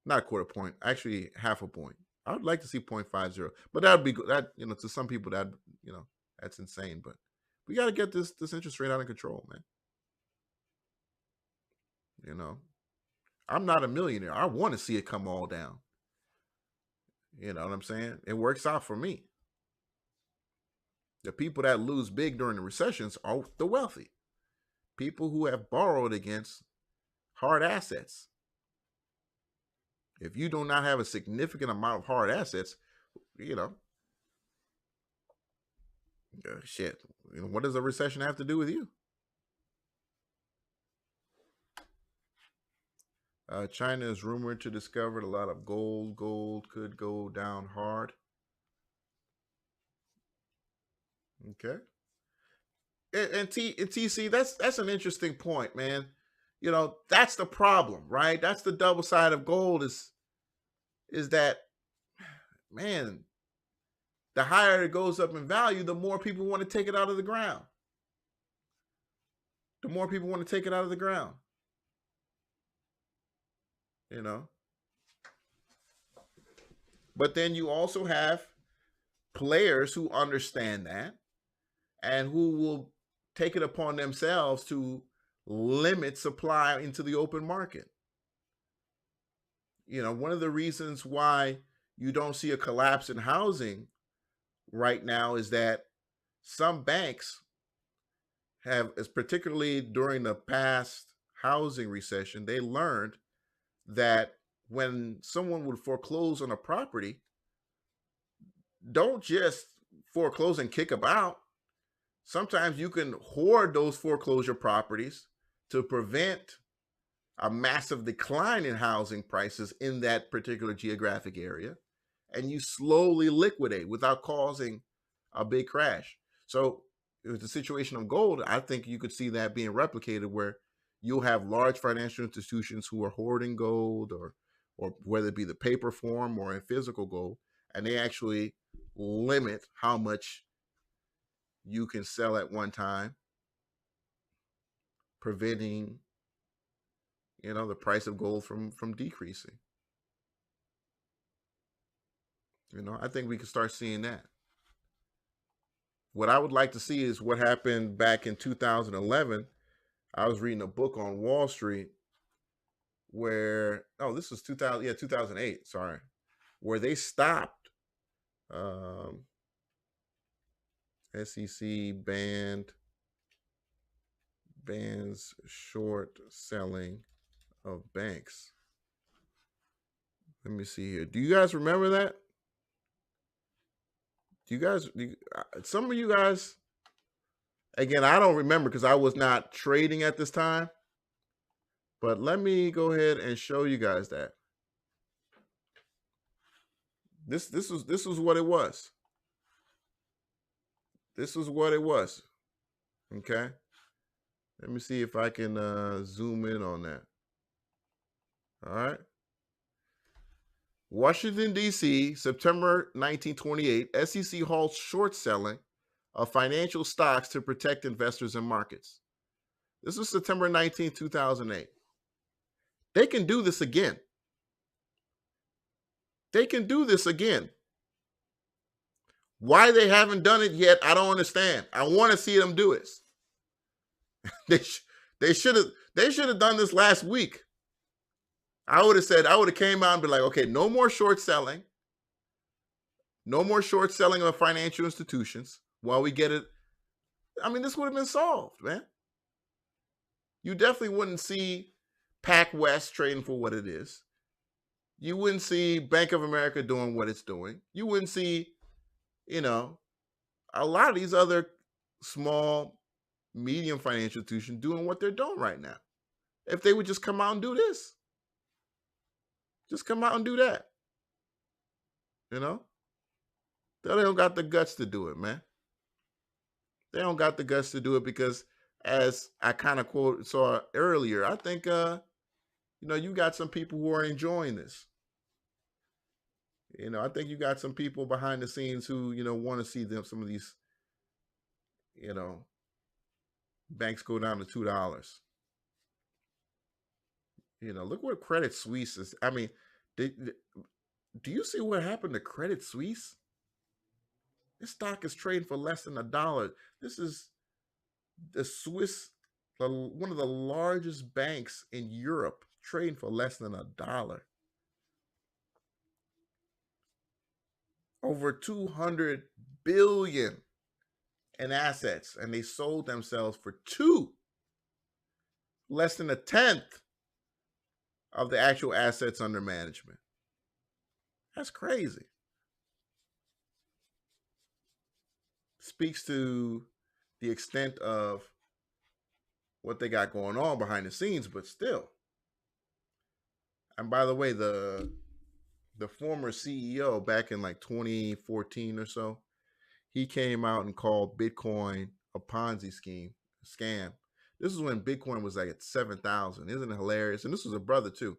not a quarter point, actually half a point. I would like to see 0.50, but that would be good. That, to some people that, that's insane, but we got to get this interest rate out of control, man. I'm not a millionaire. I want to see it come all down. You know what I'm saying? It works out for me. The people that lose big during the recessions are the wealthy. People who have borrowed against hard assets. If you do not have a significant amount of hard assets, shit. What does a recession have to do with you? China is rumored to discover a lot of gold. Gold could go down hard. Okay. And TC, that's an interesting point, man. That's the problem, right? That's the double side of gold is that, man, the higher it goes up in value, the more people want to take it out of the ground. The more people want to take it out of the ground. But then you also have players who understand that and who will take it upon themselves to limit supply into the open market. One of the reasons why you don't see a collapse in housing right now is that some banks have, particularly during the past housing recession, they learned that when someone would foreclose on a property, don't just foreclose and kick them out. Sometimes you can hoard those foreclosure properties to prevent a massive decline in housing prices in that particular geographic area, and you slowly liquidate without causing a big crash. So with the situation of gold, I think you could see that being replicated where you'll have large financial institutions who are hoarding gold or whether it be the paper form or in physical gold, and they actually limit how much you can sell at one time, preventing, the price of gold from decreasing. I think we can start seeing that. What I would like to see is what happened back in 2011. I was reading a book on Wall Street where, this was 2008, sorry, where they stopped SEC bans short selling of banks. Let me see here. Do you guys remember that? Some of you guys, again, I don't remember because I was not trading at this time, but let me go ahead and show you guys that. This was what it was. This was what it was. Okay. Let me see if I can zoom in on that. All right. Washington, D.C., September 1928, SEC halts short selling of financial stocks to protect investors and markets. This was September 19, 2008. They can do this again. They can do this again. Why they haven't done it yet, I don't understand. I want to see them do it. They should have done this last week. I would have came out and be like, okay, no more short selling. No more short selling of financial institutions while we get it. I mean, this would have been solved, man. You definitely wouldn't see PacWest trading for what it is. You wouldn't see Bank of America doing what it's doing. You wouldn't see, a lot of these other small, medium financial institutions doing what they're doing right now. If they would just come out and do this. Just come out and do that. They don't got the guts to do it, man. They don't got the guts to do it because, as I kind of saw earlier, I think, you got some people who are enjoying this. I think you got some people behind the scenes who, want to see some of these, banks go down to $2. Look what Credit Suisse is. I mean, do you see what happened to Credit Suisse? This stock is trading for less than $1. This is the Swiss, one of the largest banks in Europe, trading for less than $1. Over 200 billion in assets, and they sold themselves for less than 1/10 of the actual assets under management. That's crazy. Speaks to the extent of what they got going on behind the scenes, but still. And by the way, the former CEO back in like 2014 or so, he came out and called Bitcoin a Ponzi scam. This is when Bitcoin was like at 7,000. Isn't it hilarious? And this was a brother too.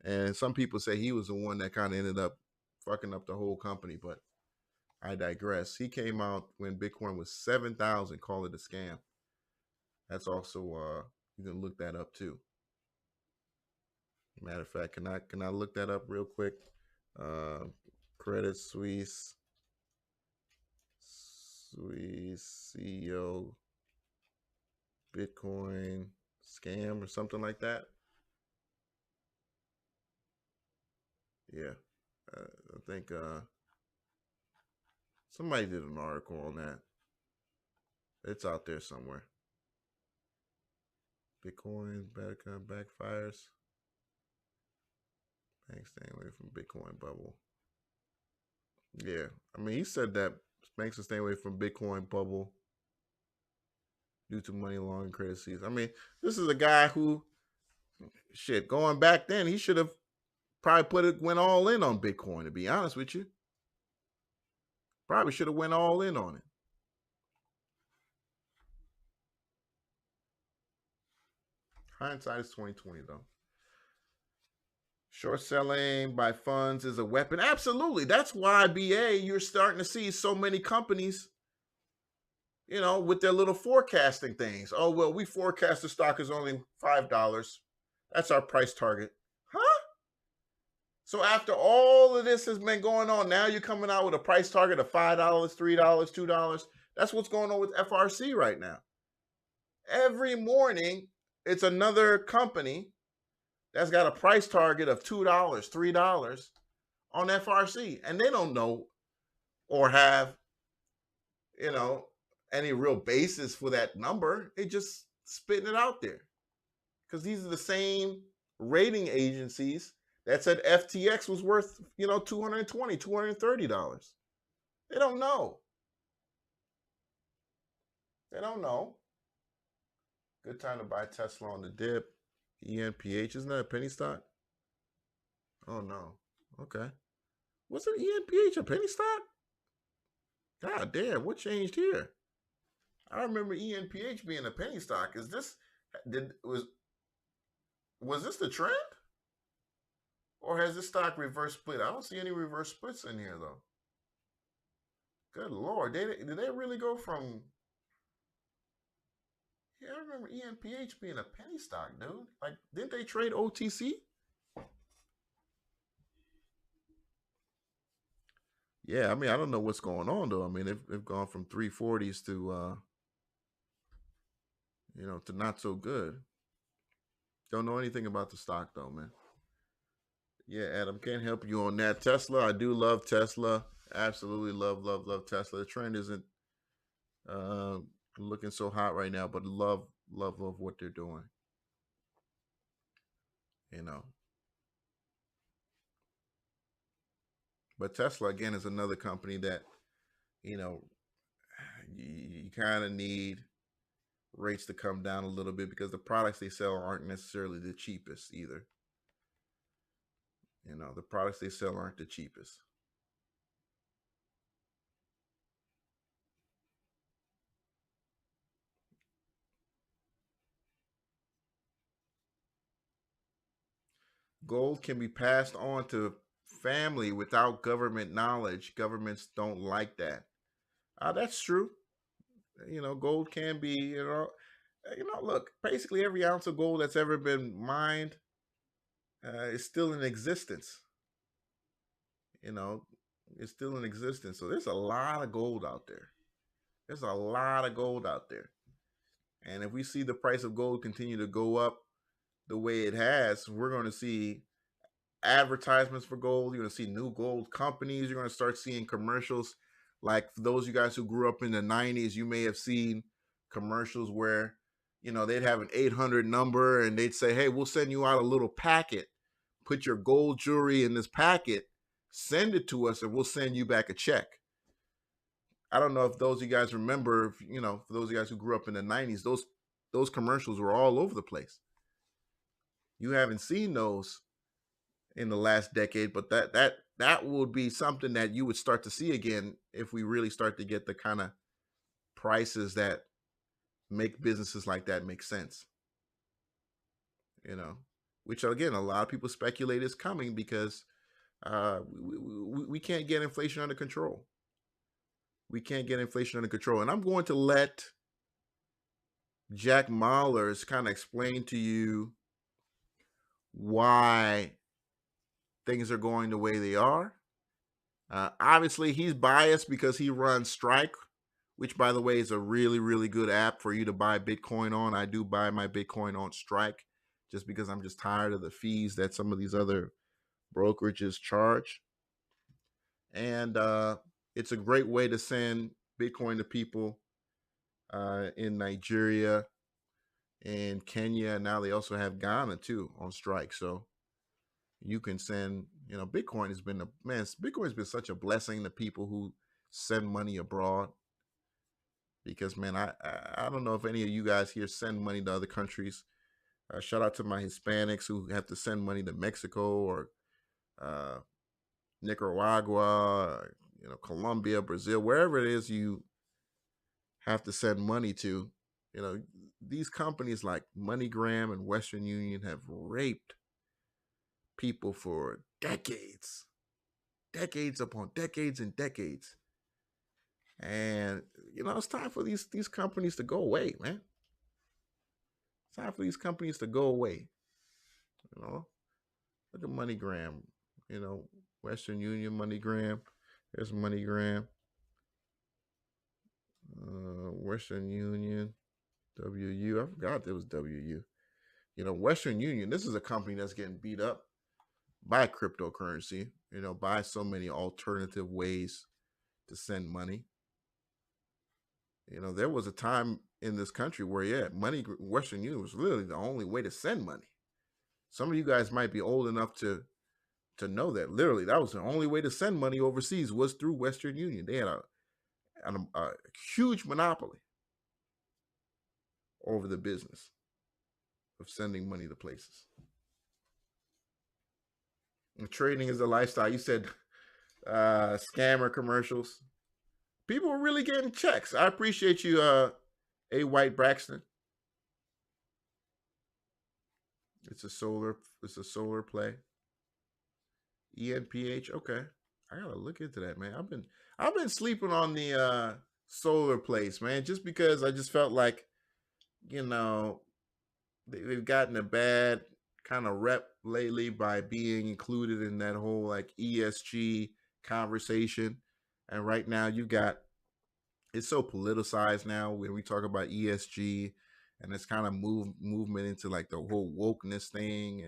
And some people say he was the one that kind of ended up fucking up the whole company, but I digress. He came out when Bitcoin was 7,000, called it a scam. That's also, you can look that up too. Matter of fact, can I look that up real quick? Credit Suisse CEO Bitcoin scam or something like that. Yeah, I think somebody did an article on that. It's out there somewhere. Bitcoin backfires. Banks staying away from Bitcoin bubble. Yeah, I mean, he said that banks are staying away from Bitcoin bubble due to money laundering credit seas. I mean, this is a guy who, going back then, he should have probably went all in on Bitcoin, to be honest with you. Probably should have went all in on it. Hindsight is 2020, though. Short selling by funds is a weapon. Absolutely. That's why, BA, you're starting to see so many companies, with their little forecasting things. Oh, well, we forecast the stock is only $5. That's our price target. Huh? So after all of this has been going on, now you're coming out with a price target of $5, $3, $2. That's what's going on with FRC right now. Every morning, it's another company that's got a price target of $2, $3 on FRC. And they don't know or have, any real basis for that number. They just spitting it out there. Because these are the same rating agencies that said FTX was worth, $220, $230. They don't know. They don't know. Good time to buy Tesla on the dip. ENPH, isn't that a penny stock? Oh, no. Okay. Wasn't ENPH a penny stock? God damn, what changed here? I remember ENPH being a penny stock. Was this the trend? Or has this stock reverse split? I don't see any reverse splits in here, though. Good Lord. Did they really go from... Yeah, I remember ENPH being a penny stock, dude. Like, didn't they trade OTC? Yeah, I mean, I don't know what's going on though. I mean, they've gone from 340s to to not so good. Don't know anything about the stock though, man. Yeah, Adam, can't help you on that. Tesla, I do love Tesla. Absolutely love Tesla. The trend isn't uh, looking so hot right now, but love what they're doing. You know, but Tesla again is another company that you know you kind of need rates to come down a little bit because the products they sell aren't necessarily the cheapest either. The products they sell aren't the cheapest. Gold can be passed on to family without government knowledge. Governments don't like that. That's true. Gold can be, look, basically every ounce of gold that's ever been mined is still in existence. You know, it's still in existence. So there's a lot of gold out there. There's a lot of gold out there. And if we see the price of gold continue to go up the way it has, we're going to see advertisements for gold. You're going to see new gold companies. You're going to start seeing commercials. Like for those of you guys who grew up in the 90s, you may have seen commercials where, they'd have an 800 number and they'd say, hey, we'll send you out a little packet. Put your gold jewelry in this packet, send it to us, and we'll send you back a check. I don't know if those of you guys remember, for those of you guys who grew up in the 90s, those commercials were all over the place. You haven't seen those in the last decade, but that would be something that you would start to see again if we really start to get the kind of prices that make businesses like that make sense. Which again, a lot of people speculate is coming because we can't get inflation under control. We can't get inflation under control. And I'm going to let Jack Mallers kind of explain to you why things are going the way they are. Obviously, he's biased because he runs Strike, which, by the way, is a really, really good app for you to buy Bitcoin on. I do buy my Bitcoin on Strike just because I'm just tired of the fees that some of these other brokerages charge. And it's a great way to send Bitcoin to people in Nigeria and Kenya. Now they also have Ghana too on Strike. So you can send, Bitcoin has been Bitcoin's been such a blessing to people who send money abroad. Because man, I don't know if any of you guys here send money to other countries. Shout out to my Hispanics who have to send money to Mexico or Nicaragua, Colombia, Brazil, wherever it is you have to send money to. These companies like MoneyGram and Western Union have raped people for decades upon decades and decades. And it's time for these companies to go away, man. It's time for these companies to go away. Look at MoneyGram. Western Union, MoneyGram. There's MoneyGram. Western Union, WU. I forgot there was WU. Western Union. This is a company that's getting beat up by cryptocurrency. By so many alternative ways to send money. There was a time in this country where, Western Union was literally the only way to send money. Some of you guys might be old enough to know that literally that was the only way to send money overseas was through Western Union. They had a huge monopoly over the business of sending money to places. And trading is a lifestyle. You said scammer commercials. People are really getting checks. I appreciate you, A. White Braxton. It's a solar play. ENPH. Okay. I gotta look into that, man. I've been sleeping on the solar plays, man, just because I just felt like, they've gotten a bad kind of rep lately by being included in that whole like ESG conversation. And right now you got, it's so politicized now when we talk about ESG, and it's kind of movement into like the whole wokeness thing.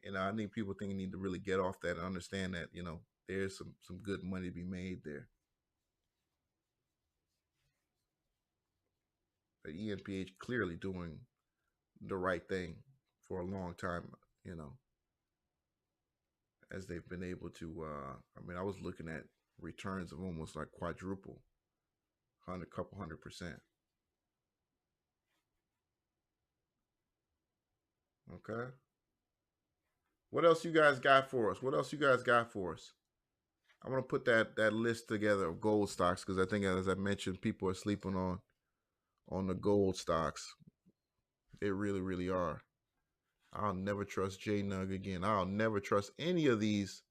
And I think people need to really get off that and understand that, there's some good money to be made there. The ENPH clearly doing the right thing for a long time, as they've been able to, I was looking at returns of almost like quadruple, couple 100%. Okay. What else you guys got for us? I'm going to put that list together of gold stocks, because I think, as I mentioned, people are sleeping on the gold stocks. They really, really are. I'll never trust JNUG again. I'll never trust any of these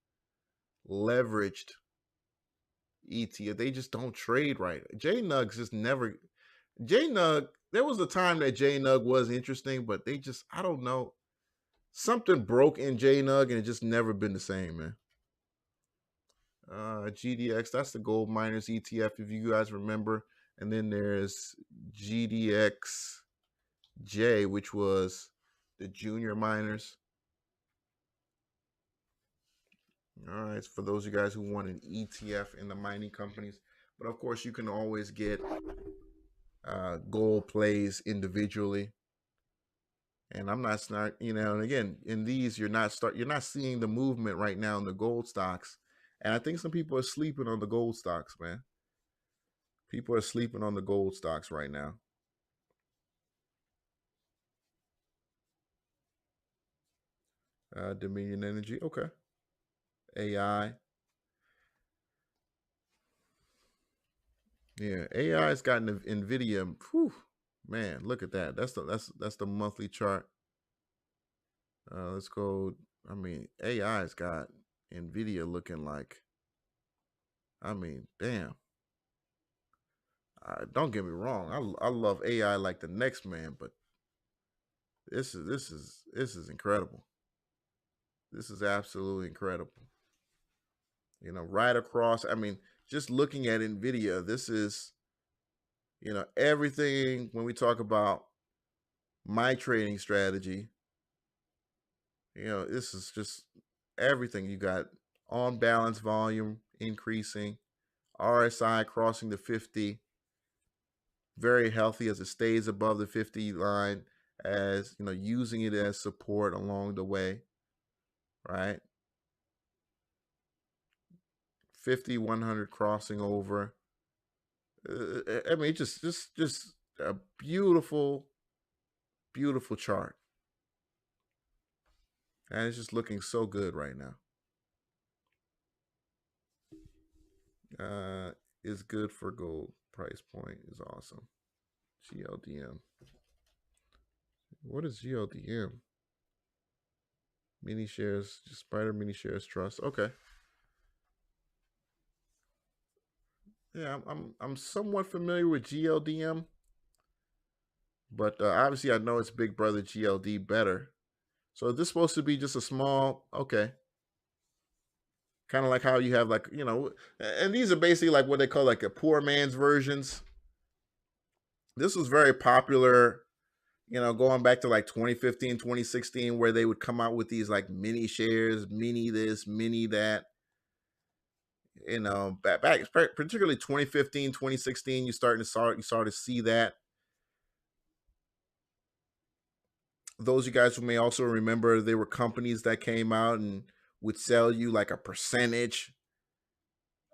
leveraged ETF. They just don't trade right. JNUG's just never. JNUG, there was a time that JNUG was interesting, but they just, I don't know. Something broke in JNUG and it just never been the same, man. GDX, that's the gold miners ETF, if you guys remember. And then there's GDXJ, which was the junior miners. All right, for those of you guys who want an ETF in the mining companies. But of course, you can always get gold plays individually. And I'm not, and again, in these, you're not seeing the movement right now in the gold stocks. And I think some people are sleeping on the gold stocks, man. People are sleeping on the gold stocks right now. Dominion Energy, okay. AI. Yeah, AI's got NVIDIA. Whew, man, look at that. That's the monthly chart. Let's go. AI's got NVIDIA looking like, damn. Don't get me wrong. I love AI like the next man, but this is incredible. This is absolutely incredible. Right across. Just looking at NVIDIA, this is, everything when we talk about my trading strategy, this is just everything. You got on balance volume increasing, RSI crossing the 50, very healthy as it stays above the 50 line, as using it as support along the way, right? 50, 100 crossing over. Just a beautiful, beautiful chart. And it's just looking so good right now. Is good for gold. Price point is awesome. GLDM. What is GLDM? Mini shares, Spider Mini Shares Trust. Okay. Yeah, I'm somewhat familiar with GLDM, but obviously I know it's big brother GLD better. So is this supposed to be just a small, okay. Kind of like how you have and these are basically like what they call like a poor man's versions. This was very popular, going back to like 2015, 2016, where they would come out with these like mini shares, mini this, mini that. Back particularly 2015, 2016, you started to see that. Those of you guys who may also remember, there were companies that came out and would sell you like a percentage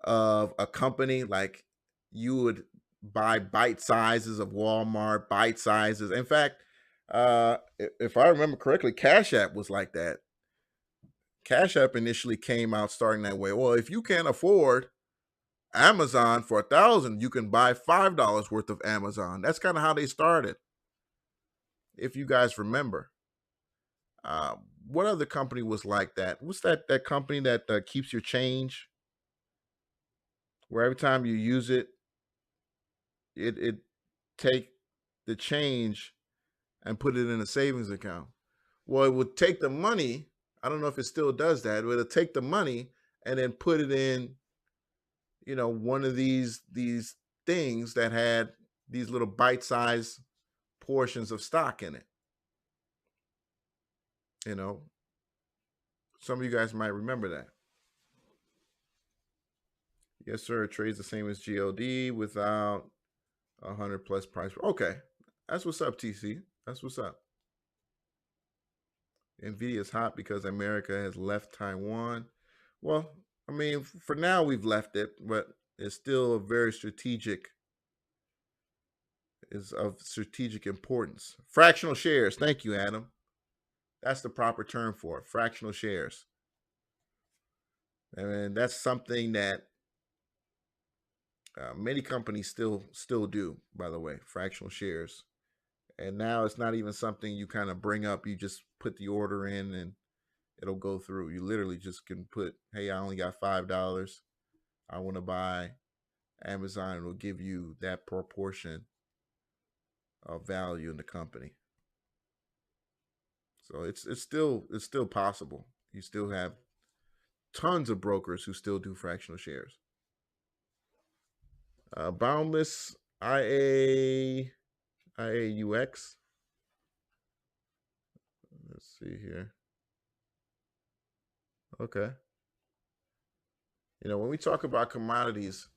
of a company. Like you would buy bite sizes of Walmart, bite sizes. In fact, if I remember correctly, Cash App was like that. Cash App initially came out starting that way. Well, if you can't afford Amazon for $1,000, you can buy $5 worth of Amazon. That's kind of how they started, if you guys remember. What other company was like that? What's that company that keeps your change, where every time you use it, it take the change and put it in a savings account? Well, it would take the money. I don't know if it still does that, but it'll take the money and then put it in, one of these things that had these little bite-sized portions of stock in it. Some of you guys might remember that. Yes, sir. It trades the same as GLD without 100 plus price. Okay. That's what's up, TC. That's what's up. NVIDIA is hot because America has left Taiwan. Well, I mean, for now we've left it, but it's still a very is of strategic importance. Fractional shares. Thank you, Adam. That's the proper term for it. Fractional shares. And that's something that many companies still do, by the way, fractional shares. And now it's not even something you kind of bring up. You just put the order in and it'll go through. You literally just can put, hey, I only got $5. I want to buy Amazon. It'll give you that proportion of value in the company. So it's still possible. You still have tons of brokers who still do fractional shares. Boundless IAUX. Let's see here. Okay. When we talk about commodities,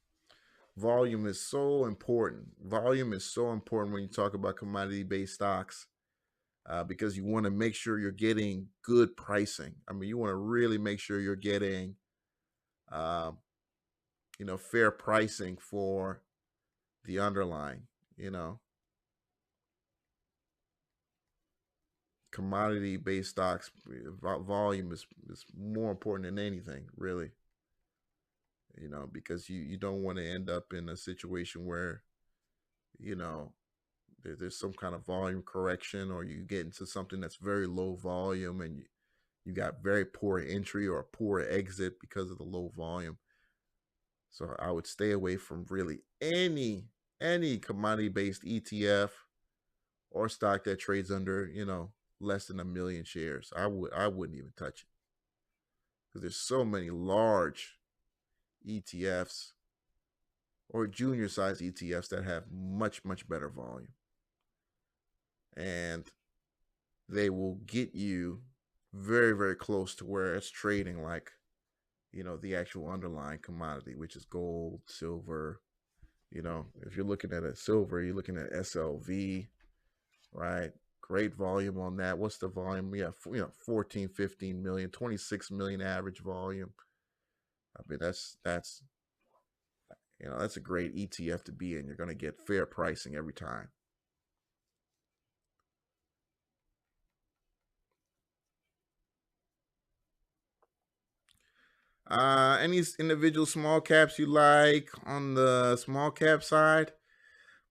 volume is so important. Volume is so important when you talk about commodity-based stocks because you want to make sure you're getting good pricing. I mean, you want to really make sure you're getting, fair pricing for the underlying, commodity-based stocks. Volume is more important than anything, really. Because you don't want to end up in a situation where, there's some kind of volume correction, or you get into something that's very low volume and you got very poor entry or poor exit because of the low volume. So I would stay away from really any commodity-based ETF or stock that trades under, less than 1 million shares. I wouldn't even touch it because there's so many large ETFs or junior size ETFs that have much better volume, and they will get you very, very close to where it's trading like, the actual underlying commodity, which is gold, silver. If you're looking at a silver, you're looking at SLV, right? Great volume on that. What's the volume? We have 14, 15 million, 26 million average volume. I mean, that's a great ETF to be in. You're going to get fair pricing every time. Any individual small caps you like on the small cap side?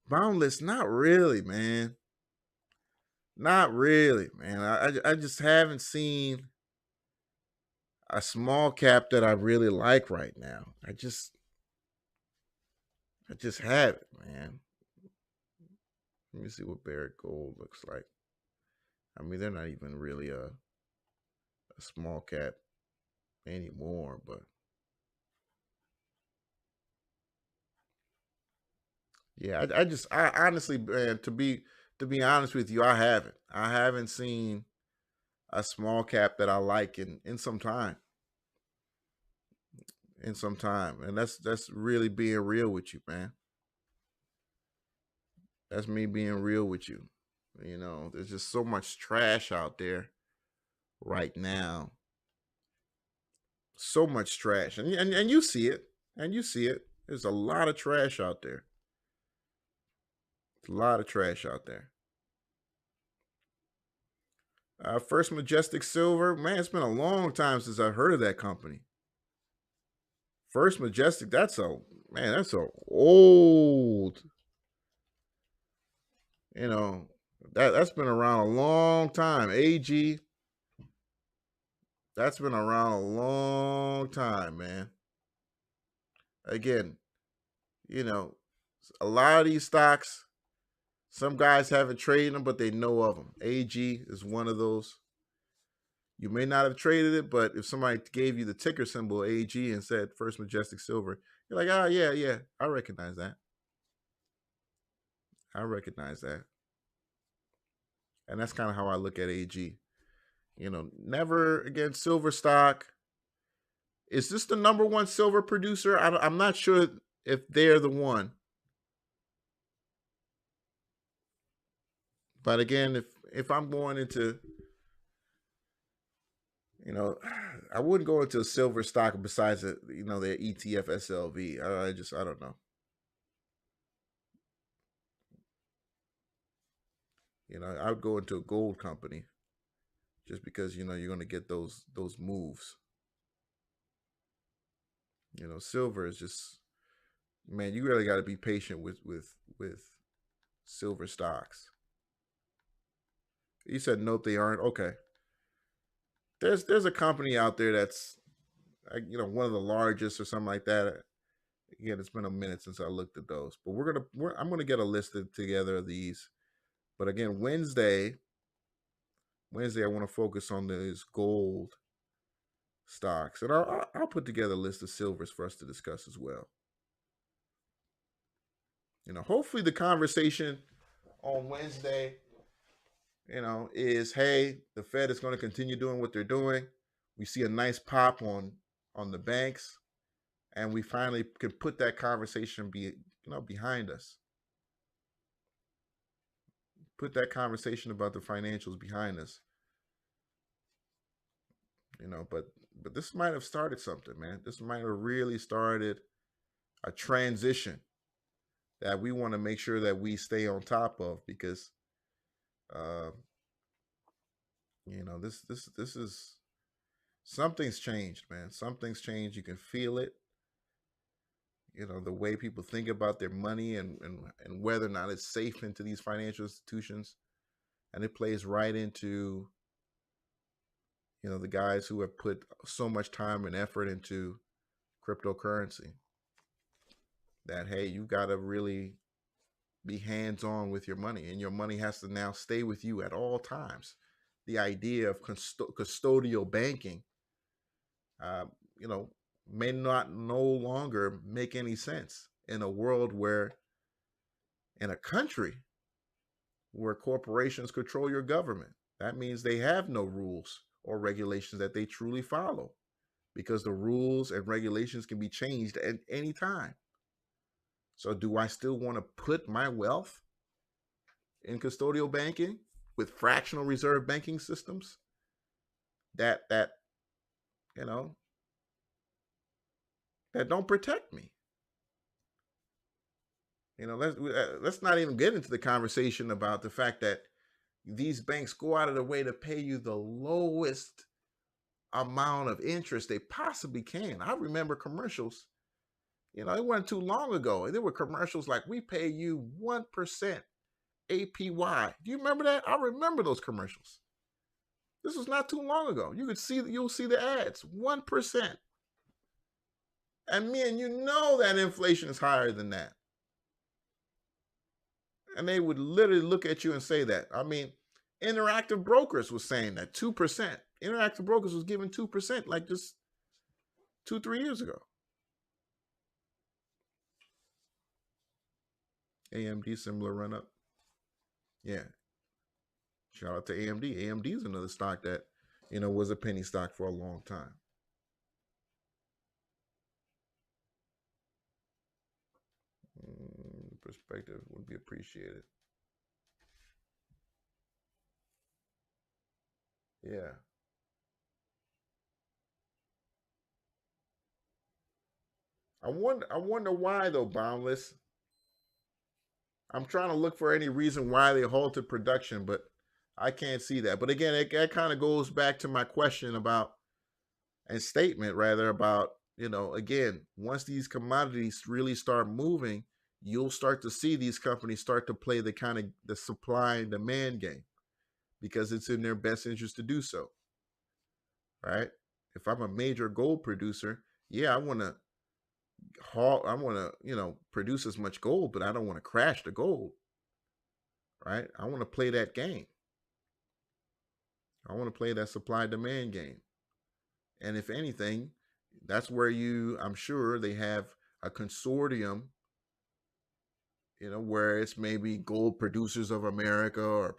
Boundless, not really, man. Not really, man. I just haven't seen a small cap that I really like right now. I just haven't, man. Let me see what Barrick Gold looks like. I mean, they're not even really a small cap anymore, but yeah, I honestly, man, to be honest with you, I haven't seen a small cap that I like in some time. And that's really being real with you, man. That's me being real with you. There's just so much trash out there right now. So much trash. And you see it. And you see it. There's a lot of trash out there. A lot of trash out there. First Majestic Silver. Man, it's been a long time since I've heard of that company. First Majestic, that's a old, that's been around a long time. AG, that's been around a long time, man. Again, a lot of these stocks, some guys haven't traded them, but they know of them. AG is one of those. You may not have traded it, but if somebody gave you the ticker symbol AG and said First Majestic Silver, you're like, oh, yeah, I recognize that. I recognize that. And that's kind of how I look at AG. You know, never again, silver stock. Is this the number one silver producer? I'm not sure if they're the one. But again, if I'm going into, you know, I wouldn't go into a silver stock besides, their ETF SLV. I don't know. You know, I would go into a gold company just because, you're going to get those moves. You know, silver is just, man, you really got to be patient with silver stocks. You said nope, they aren't. Okay. There's a company out there that's, one of the largest or something like that. Again, it's been a minute since I looked at those, but I'm gonna get a list together of these. But again, Wednesday, I want to focus on these gold stocks, and I'll put together a list of silvers for us to discuss as well. You know, hopefully the conversation on Wednesday, is, hey, the Fed is going to continue doing what they're doing. We see a nice pop on the banks, and we finally can put that conversation behind us. Put that conversation about the financials behind us. But this might have started something, man. This might have really started a transition that we want to make sure that we stay on top of, because this is, something's changed, man. Something's changed. You can feel it. The way people think about their money and whether or not it's safe into these financial institutions. And it plays right into, the guys who have put so much time and effort into cryptocurrency, that, hey, you got to really be hands-on with your money, and your money has to now stay with you at all times. The idea of custodial banking, may no longer make any sense in a world where, in a country where corporations control your government. That means they have no rules or regulations that they truly follow, because the rules and regulations can be changed at any time. So do I still want to put my wealth in custodial banking with fractional reserve banking systems that don't protect me? Let's not even get into the conversation about the fact that these banks go out of their way to pay you the lowest amount of interest they possibly can. I remember commercials, it wasn't too long ago. There were commercials like, we pay you 1% APY. Do you remember that? I remember those commercials. This was not too long ago. You'll see the ads, 1%. And that inflation is higher than that. And they would literally look at you and say that. I mean, Interactive Brokers was saying that 2%. Interactive Brokers was giving 2% like just 2-3 years ago. AMD, similar run up. Yeah. Shout out to AMD. AMD is another stock that, was a penny stock for a long time. Perspective would be appreciated. Yeah. I wonder why though, Boundless. I'm trying to look for any reason why they halted production, but I can't see that. But again, that kind of goes back to my question about, and statement rather, about, again, once these commodities really start moving, you'll start to see these companies start to play the supply and demand game, because it's in their best interest to do so. Right? If I'm a major gold producer, yeah, I want to produce as much gold, but I don't want to crash the gold. Right? I want to play that game. I want to play that supply demand game. And if anything, that's where I'm sure they have a consortium, where it's maybe Gold Producers of America or,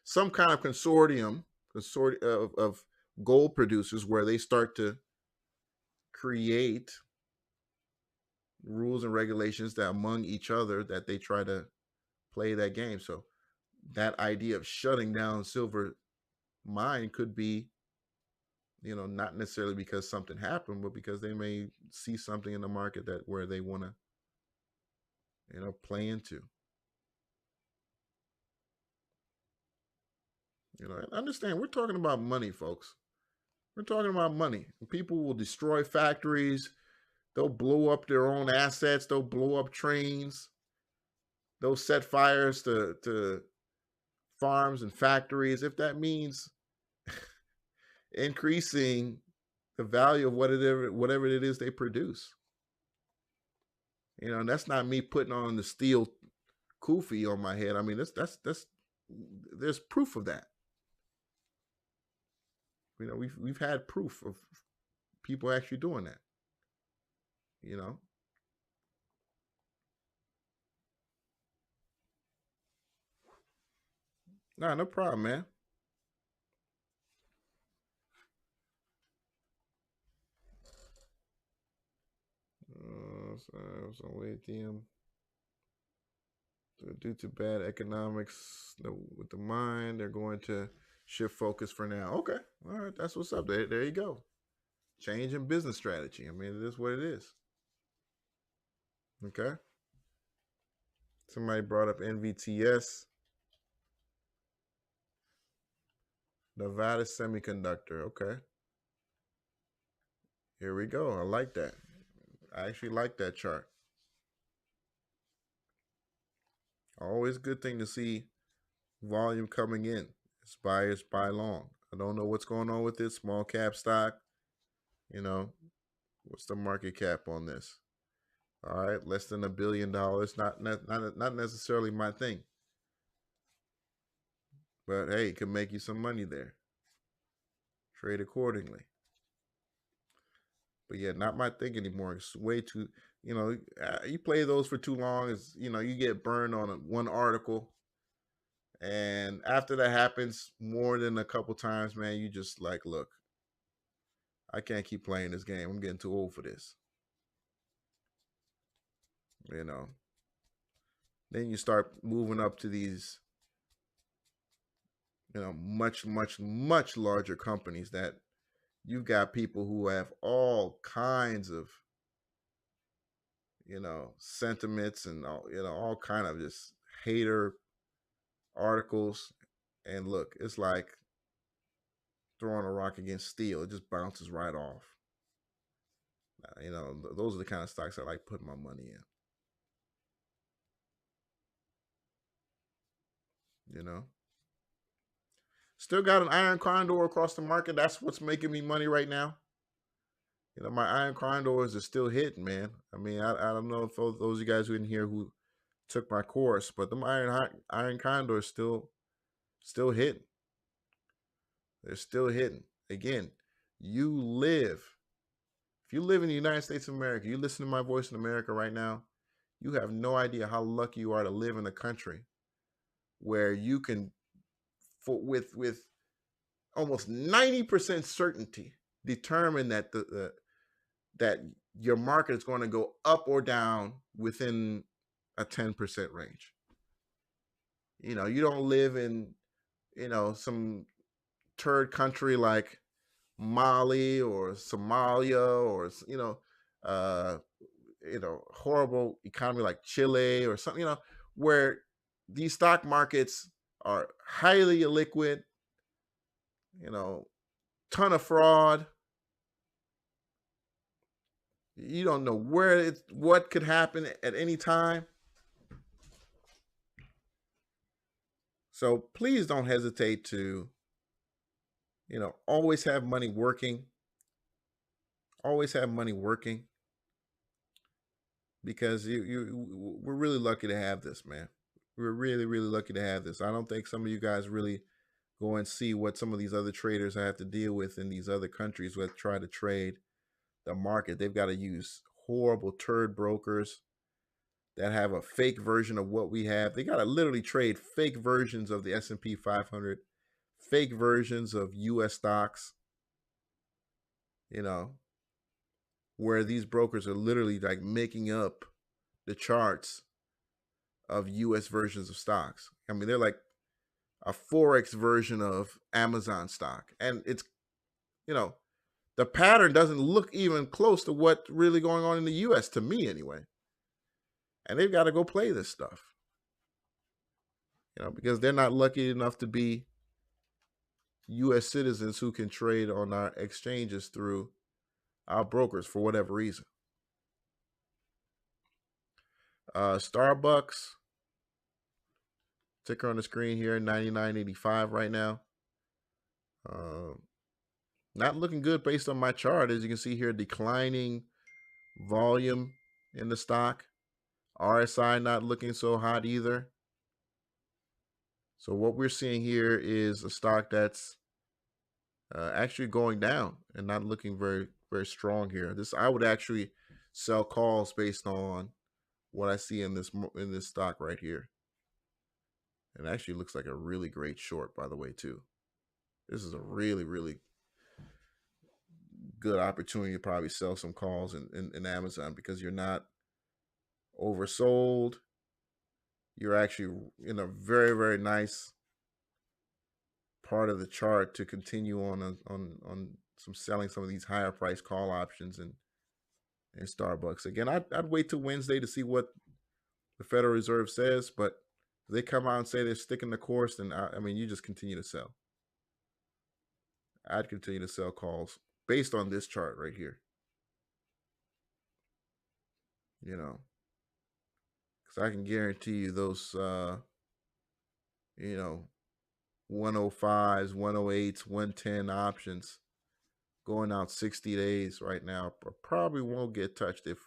some kind of consortium of gold producers where they start to create rules and regulations that among each other that they try to play that game. So that idea of shutting down silver mine could be, not necessarily because something happened, but because they may see something in the market that where they want to, play into. Understand, we're talking about money, folks. We're talking about money. People will destroy factories. They'll blow up their own assets. They'll blow up trains. They'll set fires to farms and factories if that means increasing the value of whatever it is they produce. And that's not me putting on the steel kufi on my head. I mean, that's there's proof of that. We've had proof of people actually doing that. Nah, no problem, man. So wait, DM. Due to bad economics with the mine, they're going to shift focus for now. Okay, all right, that's what's up. There you go. Change in business strategy. I mean, it is what it is. Okay. Somebody brought up NVTS. Nevada Semiconductor. Okay. Here we go. I like that. I actually like that chart. Always a good thing to see volume coming in. It's buyers buy long. I don't know what's going on with this small cap stock. What's the market cap on this? All right, less than $1 billion. Not necessarily my thing. But hey, it could make you some money there. Trade accordingly. But yeah, not my thing anymore. It's way too, you play those for too long. You get burned on one article. And after that happens more than a couple times, man, you just like, look, I can't keep playing this game. I'm getting too old for this. Then you start moving up to these, much, much, much larger companies that you've got people who have all kinds of, sentiments and all kind of just hater articles. And look, it's like throwing a rock against steel. It just bounces right off. Those are the kind of stocks I like putting my money in. Still got an iron condor across the market. That's what's making me money right now. My iron condors are still hitting, man. I mean, I don't know if those of you guys who in here who took my course, but them iron condors still hitting. They're still hitting. Again, if you live in the United States of America, you listen to my voice in America right now, you have no idea how lucky you are to live in a country where you can, with almost 90% certainty, determine that that your market is going to go up or down within a 10% range. You don't live in, some third country like Mali or Somalia or, horrible economy like Chile or something, where these stock markets are highly illiquid, ton of fraud. You don't know what could happen at any time. So please don't hesitate to, always have money working. Always have money working. Because we're really lucky to have this, man. We're really, really lucky to have this. I don't think some of you guys really go and see what some of these other traders have to deal with in these other countries that try to trade the market. They've got to use horrible turd brokers that have a fake version of what we have. They got to literally trade fake versions of the S&P 500, fake versions of US stocks, you know, where these brokers are literally like making up the charts of US versions of stocks. I mean, they're like a Forex version of Amazon stock. And it's, you know, the pattern doesn't look even close to what's really going on in the US, to me anyway. And they've got to go play this stuff, you know, because they're not lucky enough to be US citizens who can trade on our exchanges through our brokers for whatever reason. Starbucks, ticker on the screen here, 99.85 right now. Not looking good based on my chart. As you can see here, declining volume in the stock. RSI not looking so hot either. So what we're seeing here is a stock that's actually going down and not looking very, very strong here. I would actually sell calls based on what I see in this stock right here. And it actually looks like a really great short, by the way, too. This is a really, really good opportunity to probably sell some calls in Amazon, because you're not oversold. You're actually in a very, very nice part of the chart to continue on some selling some of these higher price call options in Starbucks. Again, I'd wait till Wednesday to see what the Federal Reserve says, but if they come out and say they're sticking the course, then I mean, you just continue to sell. I'd continue to sell calls based on this chart right here. You know, because I can guarantee you those, you know, 105s, 108s, 110 options going out 60 days right now probably won't get touched if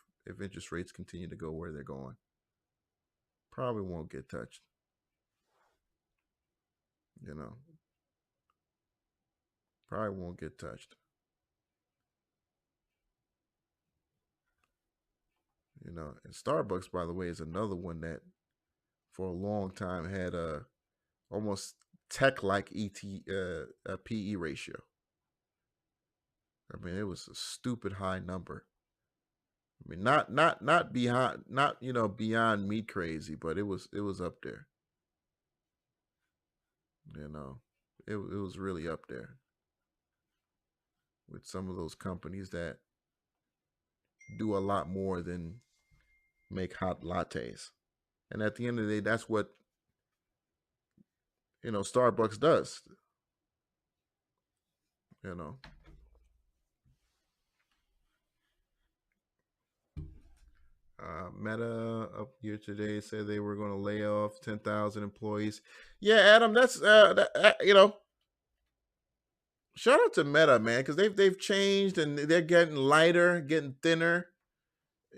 interest rates continue to go where they're going. Probably won't get touched. You know, probably won't get touched. You know, and Starbucks, by the way, is another one that for a long time had a almost tech-like PE ratio. I mean, it was a stupid high number. I mean, not beyond, you know, beyond meat crazy, but it was up there. You know, it was really up there with some of those companies that do a lot more than make hot lattes. And at the end of the day, that's what, you know, Starbucks does. You know. Meta up here today said they were going to lay off 10,000 employees. Yeah, Adam, that's you know, shout out to Meta, man, because they've changed and they're getting lighter, getting thinner.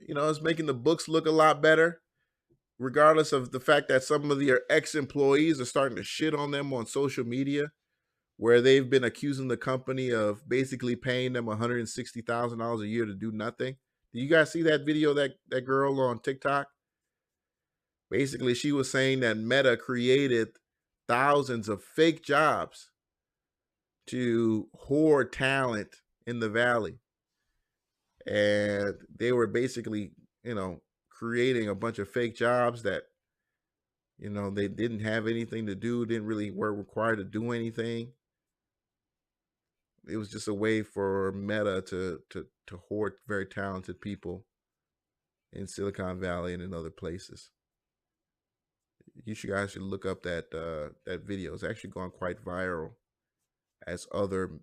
You know, it's making the books look a lot better, regardless of the fact that some of their ex-employees are starting to shit on them on social media, where they've been accusing the company of basically paying them $160,000 a year to do nothing. Do you guys see that video, that girl on TikTok? Basically, she was saying that Meta created thousands of fake jobs to hoard talent in the Valley. And they were basically, you know, creating a bunch of fake jobs that, you know, they didn't have anything to do, didn't really were required to do anything. It was just a way for Meta to hoard very talented people in Silicon Valley and in other places. You guys should look up that video. It's actually gone quite viral, as other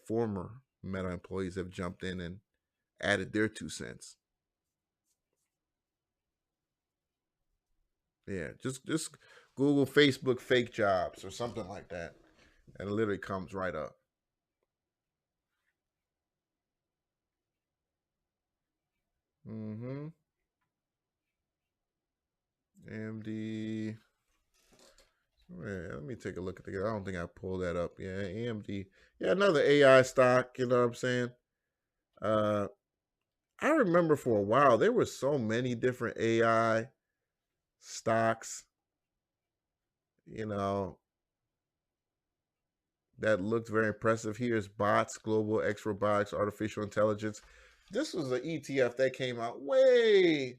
former Meta employees have jumped in and added their 2 cents. Yeah, just Google Facebook fake jobs or something like that, and it literally comes right up. AMD. Yeah, let me take a look at the. I don't think I pulled that up. Yeah, AMD. Yeah, another AI stock. You know what I'm saying? Uh, I remember for a while there were so many different AI stocks. You know, that looked very impressive. Here's bots, global X robotics, artificial intelligence. This was an ETF that came out way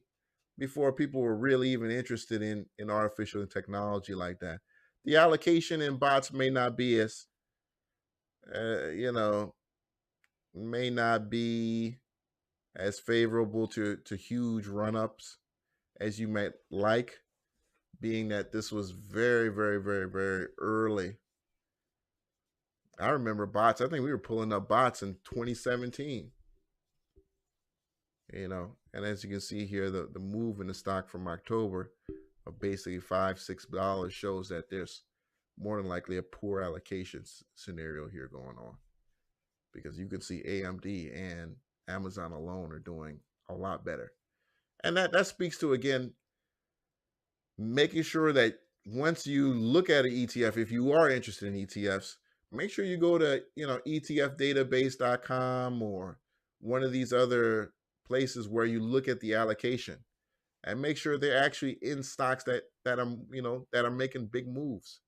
before people were really even interested in artificial technology like that. The allocation in bots may not be as, you know, may not be as favorable to huge run-ups as you might like, being that this was very, very, very, very early. I remember bots. I think we were pulling up bots in 2017. You know, and as you can see here, the move in the stock from October of basically $5-6 shows that there's more than likely a poor allocation scenario here going on, because you can see AMD and Amazon alone are doing a lot better. And that speaks to, again, making sure that once you look at an ETF, if you are interested in ETFs, make sure you go to, etfdatabase.com or one of these other places where you look at the allocation and make sure they're actually in stocks that are making big moves.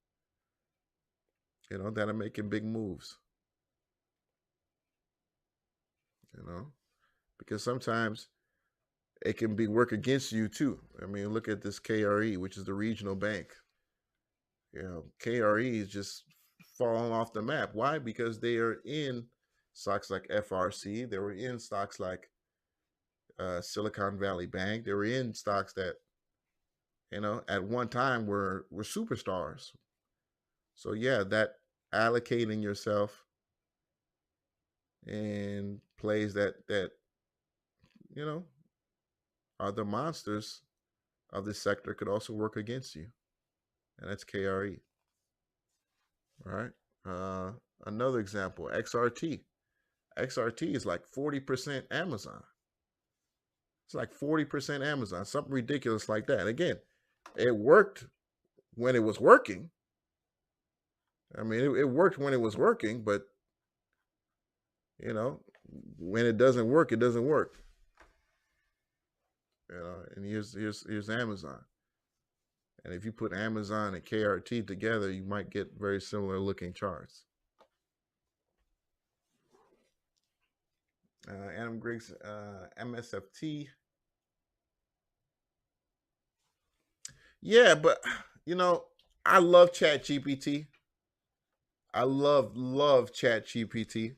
That are making big moves. Because sometimes it can work against you too. I mean, look at this KRE, which is the regional bank. KRE is just falling off the map. Why? Because they are in stocks like FRC. They were in stocks like Silicon Valley Bank. They were in stocks that, at one time were superstars. So yeah, that allocating yourself in plays that are the monsters of this sector could also work against you. And that's KRE. All right. Another example, XRT. XRT is like 40% Amazon. It's like 40% Amazon, something ridiculous like that. Again, it worked when it was working. I mean, it worked when it was working, but when it doesn't work, it doesn't work. And here's Amazon. And if you put Amazon and KRT together, you might get very similar looking charts. Adam Griggs, MSFT. Yeah, but I love ChatGPT. I love ChatGPT.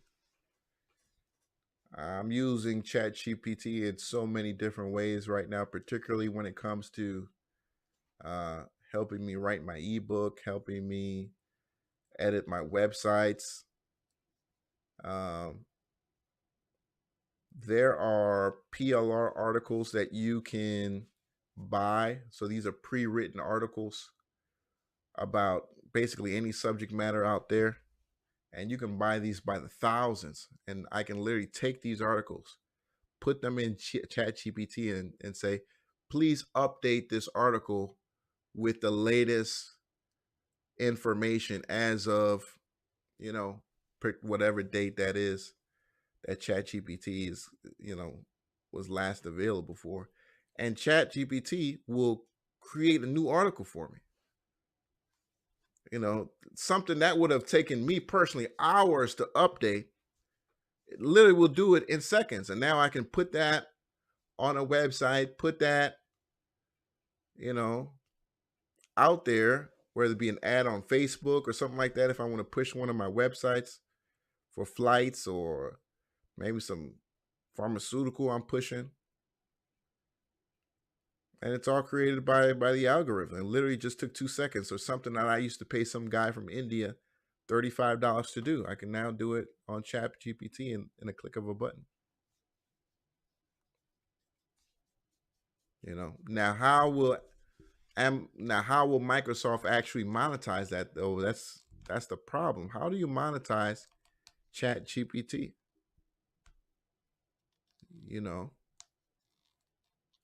I'm using ChatGPT in so many different ways right now, particularly when it comes to helping me write my ebook, helping me edit my websites. There are PLR articles that you can buy. So these are pre-written articles about basically any subject matter out there. And you can buy these by the thousands. And I can literally take these articles, put them in ChatGPT and say, please update this article with the latest information as of, whatever date that is that ChatGPT is, was last available for. And ChatGPT will create a new article for me. Something that would have taken me personally hours to update, it literally will do it in seconds. And now I can put that on a website, put that, out there, whether it be an ad on Facebook or something like that. If I want to push one of my websites for flights or maybe some pharmaceutical I'm pushing. And it's all created by the algorithm. It literally just took 2 seconds. Or something that I used to pay some guy from India $35 to do, I can now do it on ChatGPT in a click of a button. Now how will Microsoft actually monetize that though? That's the problem. How do you monetize ChatGPT?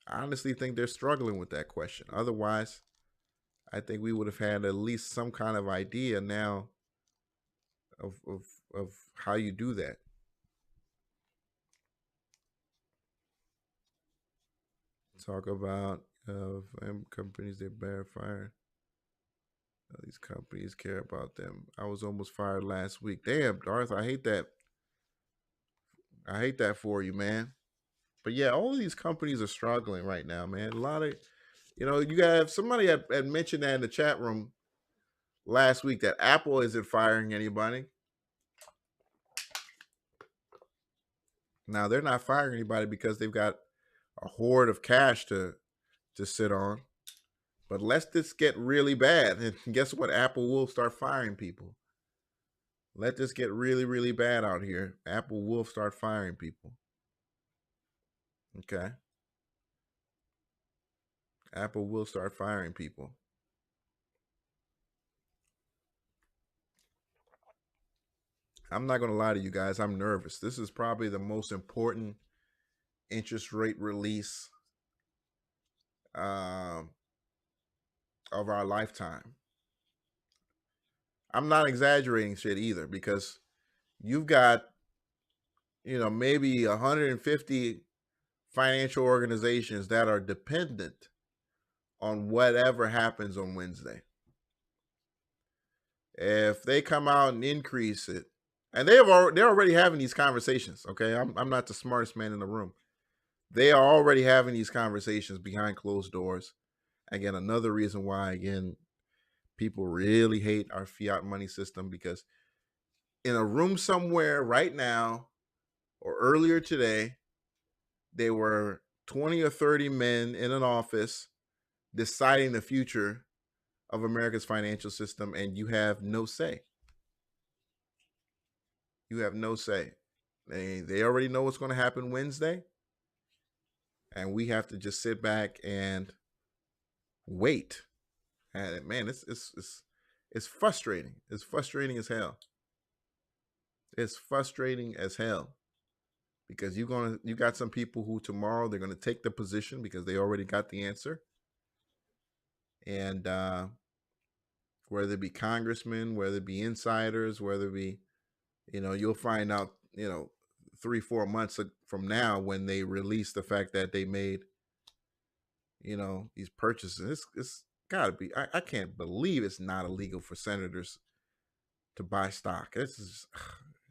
I honestly think they're struggling with that question. Otherwise, I think we would have had at least some kind of idea now of how you do that. Talk about companies that bear fire. These companies care about them. I was almost fired last week. Damn, Darth, I hate that. I hate that for you, man. But yeah, all of these companies are struggling right now, man. A lot of, you got somebody had mentioned that in the chat room last week that Apple isn't firing anybody. Now they're not firing anybody because they've got a hoard of cash to sit on. But let this get really bad, and guess what? Apple will start firing people. Let this get really, really bad out here. Apple will start firing people. Okay. Apple will start firing people. I'm not going to lie to you guys. I'm nervous. This is probably the most important interest rate release of our lifetime. I'm not exaggerating shit either, because you've got, maybe 150 financial organizations that are dependent on whatever happens on Wednesday. If they come out and increase it, and they're already having these conversations. Okay, I'm not the smartest man in the room. They are already having these conversations behind closed doors. Again, another reason why, people really hate our fiat money system, because in a room somewhere right now or earlier today, there were 20 or 30 men in an office deciding the future of America's financial system, and you have no say. You have no say. They already know what's going to happen Wednesday, and we have to just sit back and wait. And man, it's frustrating. It's frustrating as hell. It's frustrating as hell, because you got some people who tomorrow they're going to take the position because they already got the answer, and whether it be congressmen, whether it be insiders, whether it be, you'll find out, 3-4 months from now when they release the fact that they made, these purchases. It's got to be. I can't believe it's not illegal for senators to buy stock. This is,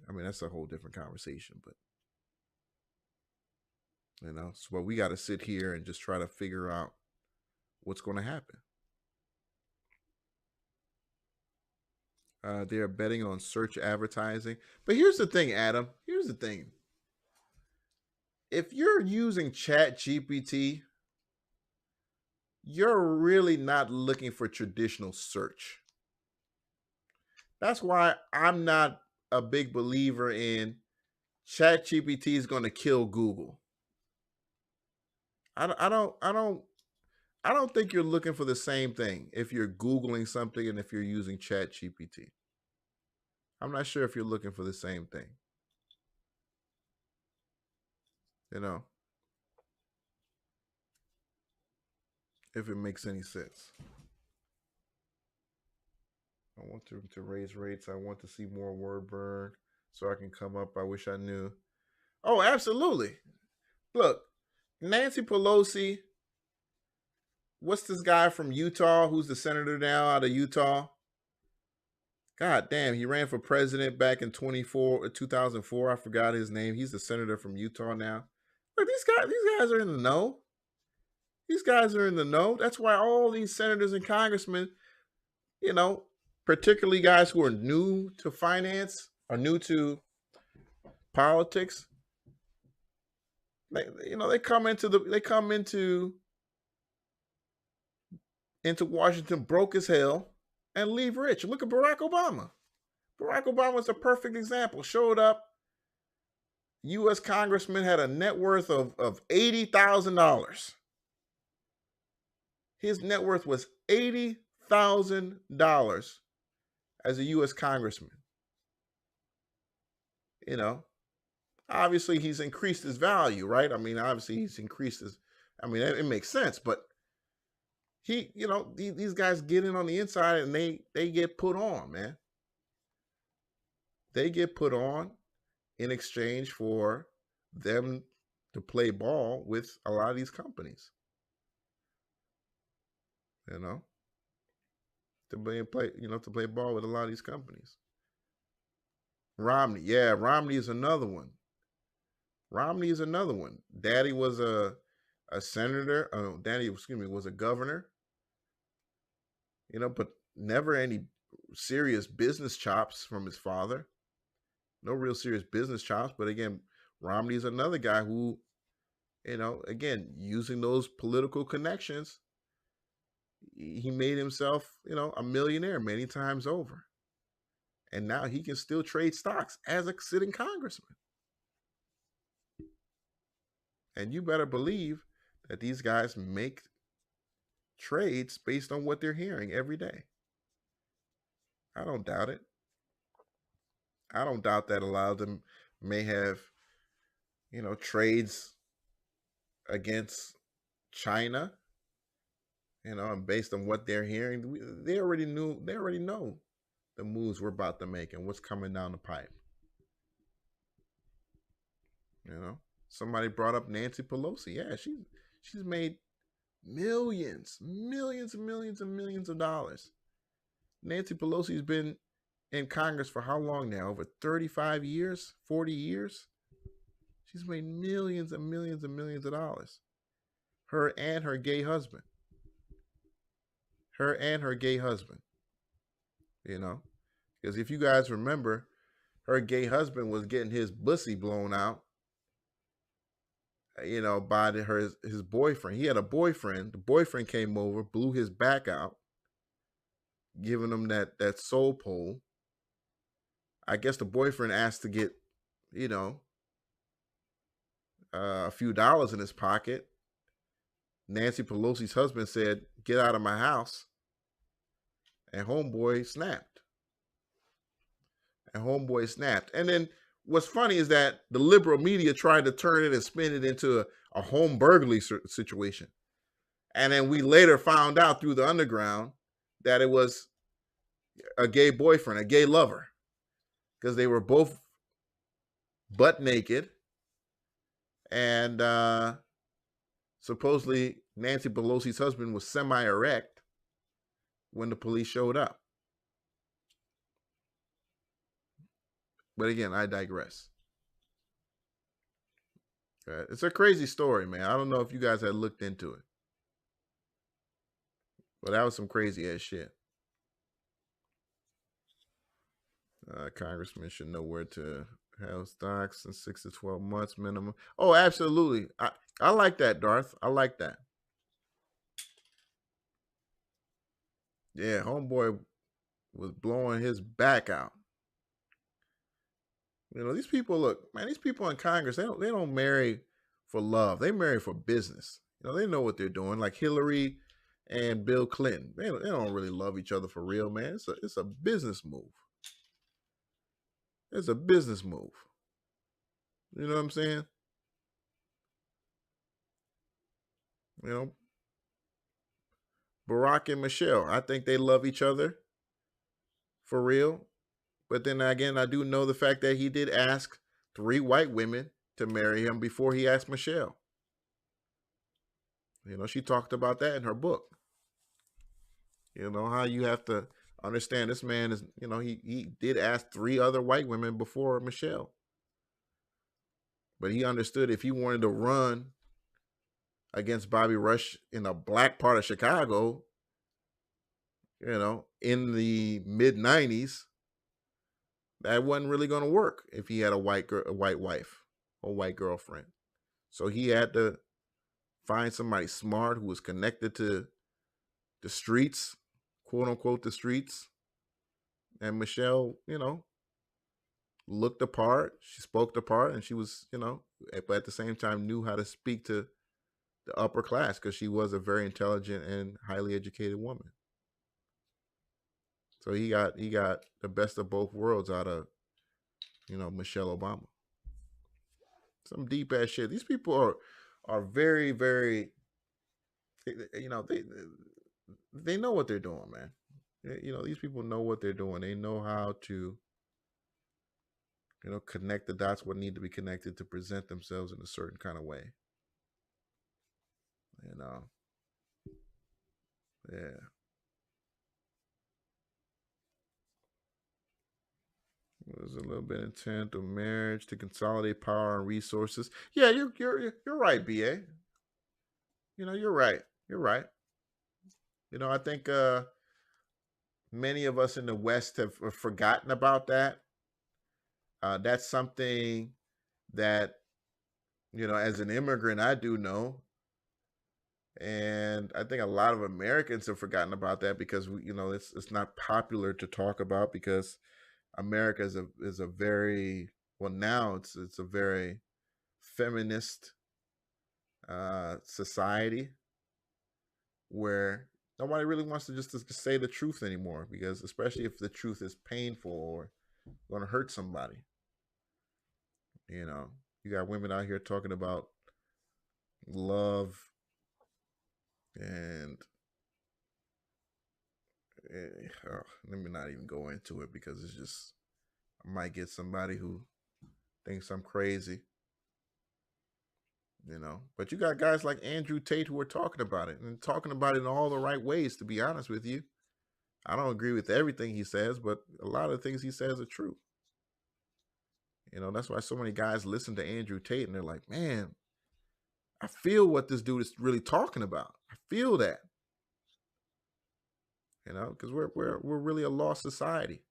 that's a whole different conversation. But so we got to sit here and just try to figure out what's going to happen. They're betting on search advertising. But here's the thing, Adam. Here's the thing. If you're using ChatGPT, you're really not looking for traditional search. That's why I'm not a big believer in ChatGPT is going to kill Google. I don't think you're looking for the same thing if you're Googling something and if you're using ChatGPT. I'm not sure if you're looking for the same thing. If it makes any sense. I want to raise rates. I want to see more word burn so I can come up. I wish I knew. Oh, absolutely. Look, Nancy Pelosi. What's this guy from Utah who's the senator now out of Utah? God damn, he ran for president back in 2004. I forgot his name. He's the senator from Utah now. Look, these guys are in the know. These guys are in the know. That's why all these senators and congressmen, particularly guys who are new to finance or new to politics, they come into Washington broke as hell and leave rich. Look at Barack Obama. Barack Obama is a perfect example. Showed up, U.S. congressman, had a net worth of $80,000. His net worth was $80,000 as a U.S. congressman. Obviously he's increased his value, right? Obviously he's increased his, it makes sense, but These guys get in on the inside and they get put on, man. They get put on in exchange for them to play ball with a lot of these companies. To play ball with a lot of these companies. Romney is another one. Daddy was a senator. Daddy, was a governor. But never any serious business chops from his father. No real serious business chops. But again, Romney is another guy who, again, using those political connections, he made himself, a millionaire many times over. And now he can still trade stocks as a sitting congressman. And you better believe that these guys make trades based on what they're hearing every day. I don't doubt it. I don't doubt that a lot of them may have, trades against China, and based on what they're hearing, they already know the moves we're about to make and what's coming down the pipe. Somebody brought up Nancy Pelosi. Yeah, she's made millions of dollars. Nancy Pelosi's been in Congress for how long now? Over 35 years, 40 years? She's made millions and millions and millions of dollars. Her and her gay husband. Because if you guys remember, her gay husband was getting his pussy blown out, by his boyfriend. He had a boyfriend. The boyfriend came over, blew his back out, giving him that soul pull. I guess the boyfriend asked to get, a few dollars in his pocket. Nancy Pelosi's husband said, "Get out of my house." And homeboy snapped. And then what's funny is that the liberal media tried to turn it and spin it into a home burglary situation. And then we later found out through the underground that it was a gay boyfriend, a gay lover, because they were both butt naked. And supposedly Nancy Pelosi's husband was semi-erect when the police showed up. But again, I digress. It's a crazy story, man. I don't know if you guys had looked into it, but that was some crazy ass shit. Congressman should know where to have stocks in 6 to 12 months minimum. Oh, absolutely. I like that, Darth. I like that. Yeah, homeboy was blowing his back out. These people, these people in Congress, they don't marry for love. They marry for business. They know what they're doing. Like Hillary and Bill Clinton. They don't really love each other for real, man. It's a business move. It's a business move. You know what I'm saying? Barack and Michelle, I think they love each other for real. But then again, I do know the fact that he did ask 3 white women to marry him before he asked Michelle. She talked about that in her book. How you have to understand this man is, he did ask 3 other white women before Michelle. But he understood if he wanted to run against Bobby Rush in a black part of Chicago, in the mid-90s, that wasn't really going to work if he had a white wife or white girlfriend. So he had to find somebody smart who was connected to the streets, quote unquote, the streets. And Michelle, looked the part. She spoke the part, and she was, but at the same time knew how to speak to the upper class because she was a very intelligent and highly educated woman. So he got the best of both worlds out of, Michelle Obama. Some deep ass shit. These people are very, very, they know what they're doing, man. You know, these people know what they're doing. They know how to, you know, connect the dots, what need to be connected to present themselves in a certain kind of way. You know, yeah. There's a little bit intent of marriage to consolidate power and resources. Yeah, you're right, BA. You know, you're right. You're right. You know, I think many of us in the West have forgotten about that. That's something that, you know, as an immigrant, I do know. And I think a lot of Americans have forgotten about that because you know, it's not popular to talk about because America is a very, well, now it's a very feminist society where nobody really wants to just to say the truth anymore, because especially if the truth is painful or going to hurt somebody. You know, you got women out here talking about love and let me not even go into it because it's just, I might get somebody who thinks I'm crazy, you know. But you got guys like Andrew Tate who are talking about it and talking about it in all the right ways, to be honest with you. I don't agree with everything he says, but a lot of the things he says are true. You know, that's why so many guys listen to Andrew Tate and they're like, man, I feel what this dude is really talking about. I feel that. You know, because we're really a lost society.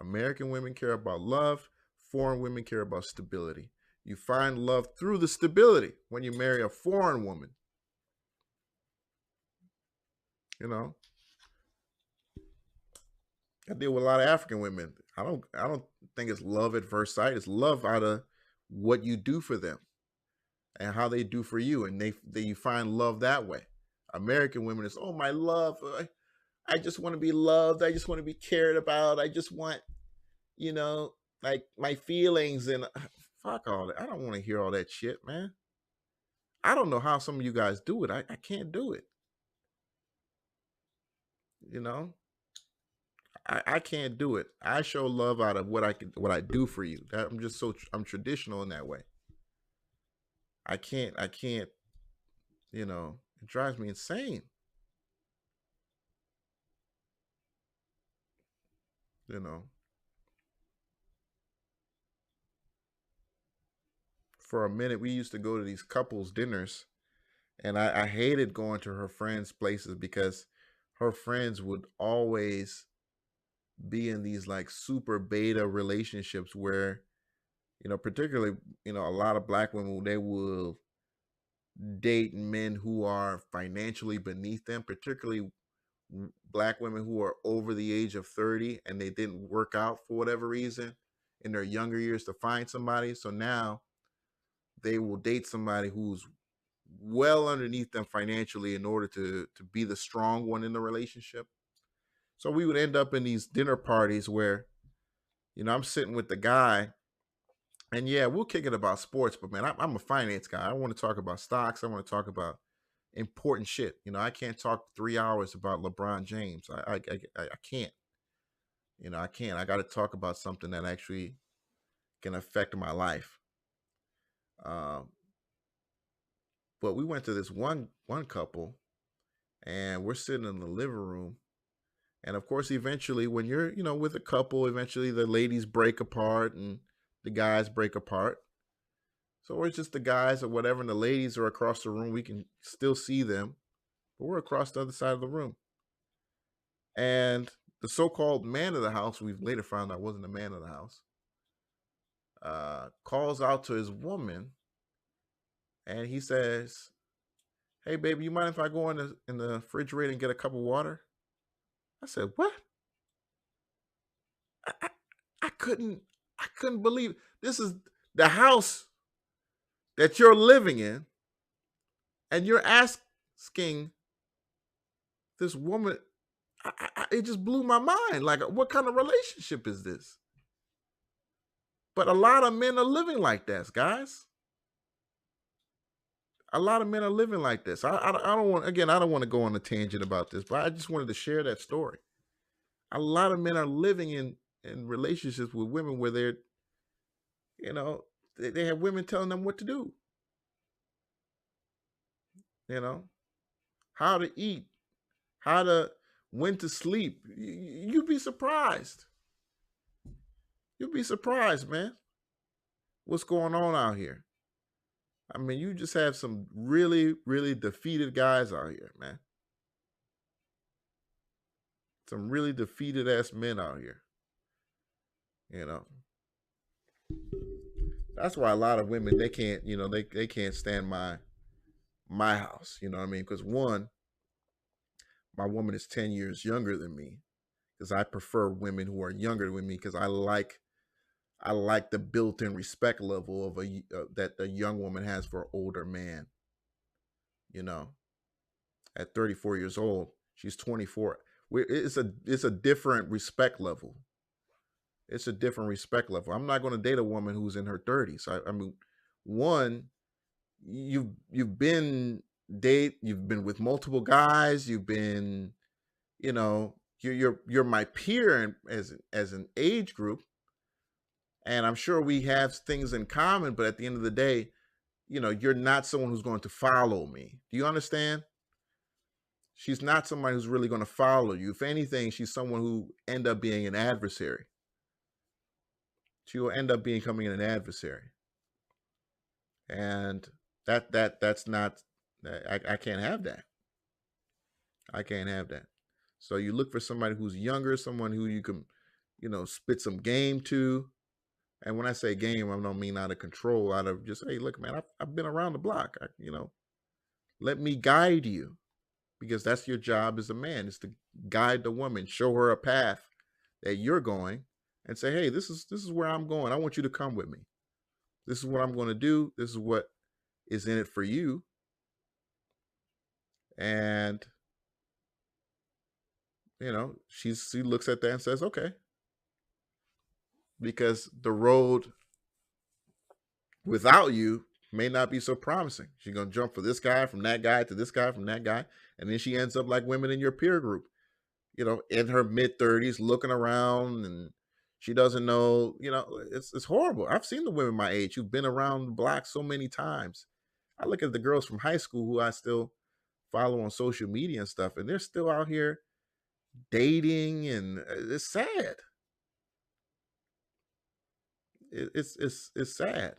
American women care about love. Foreign women care about stability. You find love through the stability when you marry a foreign woman. You know, I deal with a lot of African women. I don't think it's love at first sight. It's love out of what you do for them and how they do for you, and they you find love that way. American women is, oh, my love, I just want to be loved. I just want to be cared about. I just want, you know, like my feelings, and fuck all that. I don't want to hear all that shit, man. I don't know how some of you guys do it. I can't do it. You know, I can't do it. I show love out of what I do for you. I'm just I'm traditional in that way. I can't, you know, it drives me insane. You know, for a minute, we used to go to these couples dinners, and I hated going to her friends' places because her friends would always be in these like super beta relationships where, you know, particularly, you know, a lot of black women, they will date men who are financially beneath them, particularly black women who are over the age of 30 and they didn't work out for whatever reason in their younger years to find somebody. So now they will date somebody who's well underneath them financially in order to be the strong one in the relationship. So we would end up in these dinner parties where, you know, I'm sitting with the guy, and yeah, we'll kick it about sports, but man, I'm a finance guy. I want to talk about stocks. I want to talk about important shit. You know, I can't talk 3 hours about LeBron James. I can't. You know, I can't. I got to talk about something that actually can affect my life. Um, but we went to this one couple, and we're sitting in the living room. And of course, eventually, when you're, you know, with a couple, eventually the ladies break apart and the guys break apart. So it's just the guys or whatever, and the ladies are across the room. We can still see them, but we're across the other side of the room. And the so-called man of the house, we've later found out wasn't the man of the house, calls out to his woman, and he says, "Hey, baby, you mind if I go in the refrigerator and get a cup of water?" I said, "What?" I, I couldn't believe this is the house that you're living in, and you're asking this woman. It just blew my mind. Like, what kind of relationship is this? But a lot of men are living like that, guys. A lot of men are living like this. I don't want, again, I don't want to go on a tangent about this, but I just wanted to share that story. A lot of men are living in relationships with women where they're, you know, they have women telling them what to do, you know, how to eat, when to sleep. You'd be surprised. You'd be surprised, man, what's going on out here. I mean, you just have some really, really defeated guys out here, man. Some really defeated ass men out here. You know. That's why a lot of women, they can't, they can't stand my house. You know what I mean? Because one, my woman is 10 years younger than me. Because I prefer women who are younger than me, because I like the built-in respect level of that a young woman has for an older man. You know, at 34 years old, she's 24. It's a different respect level. It's a different respect level. I'm not going to date a woman who's in her 30s. I mean, one, you've been with multiple guys. You've been, you're my peer as an age group, and I'm sure we have things in common. But at the end of the day, you're not someone who's going to follow me. Do you understand? She's not somebody who's really going to follow you. If anything, she's someone who end up being an adversary. She will end up becoming an adversary. And that's not, I can't have that. I can't have that. So you look for somebody who's younger, someone who you can, spit some game to. And when I say game, I don't mean out of control, out of just, hey, look, man, I've been around the block. Let me guide you, because that's your job as a man, is to guide the woman, show her a path that you're going, and say, hey, this is where I'm going. I want you to come with me. This is what I'm going to do. This is what is in it for you. And, she looks at that and says, okay. Because the road without you may not be so promising. She's going to jump for this guy, from that guy, to this guy, from that guy. And then she ends up like women in your peer group, in her mid-30s, looking around, and she doesn't know, it's horrible. I've seen the women my age who've been around the block so many times. I look at the girls from high school who I still follow on social media and stuff, and they're still out here dating, and it's sad. It's sad.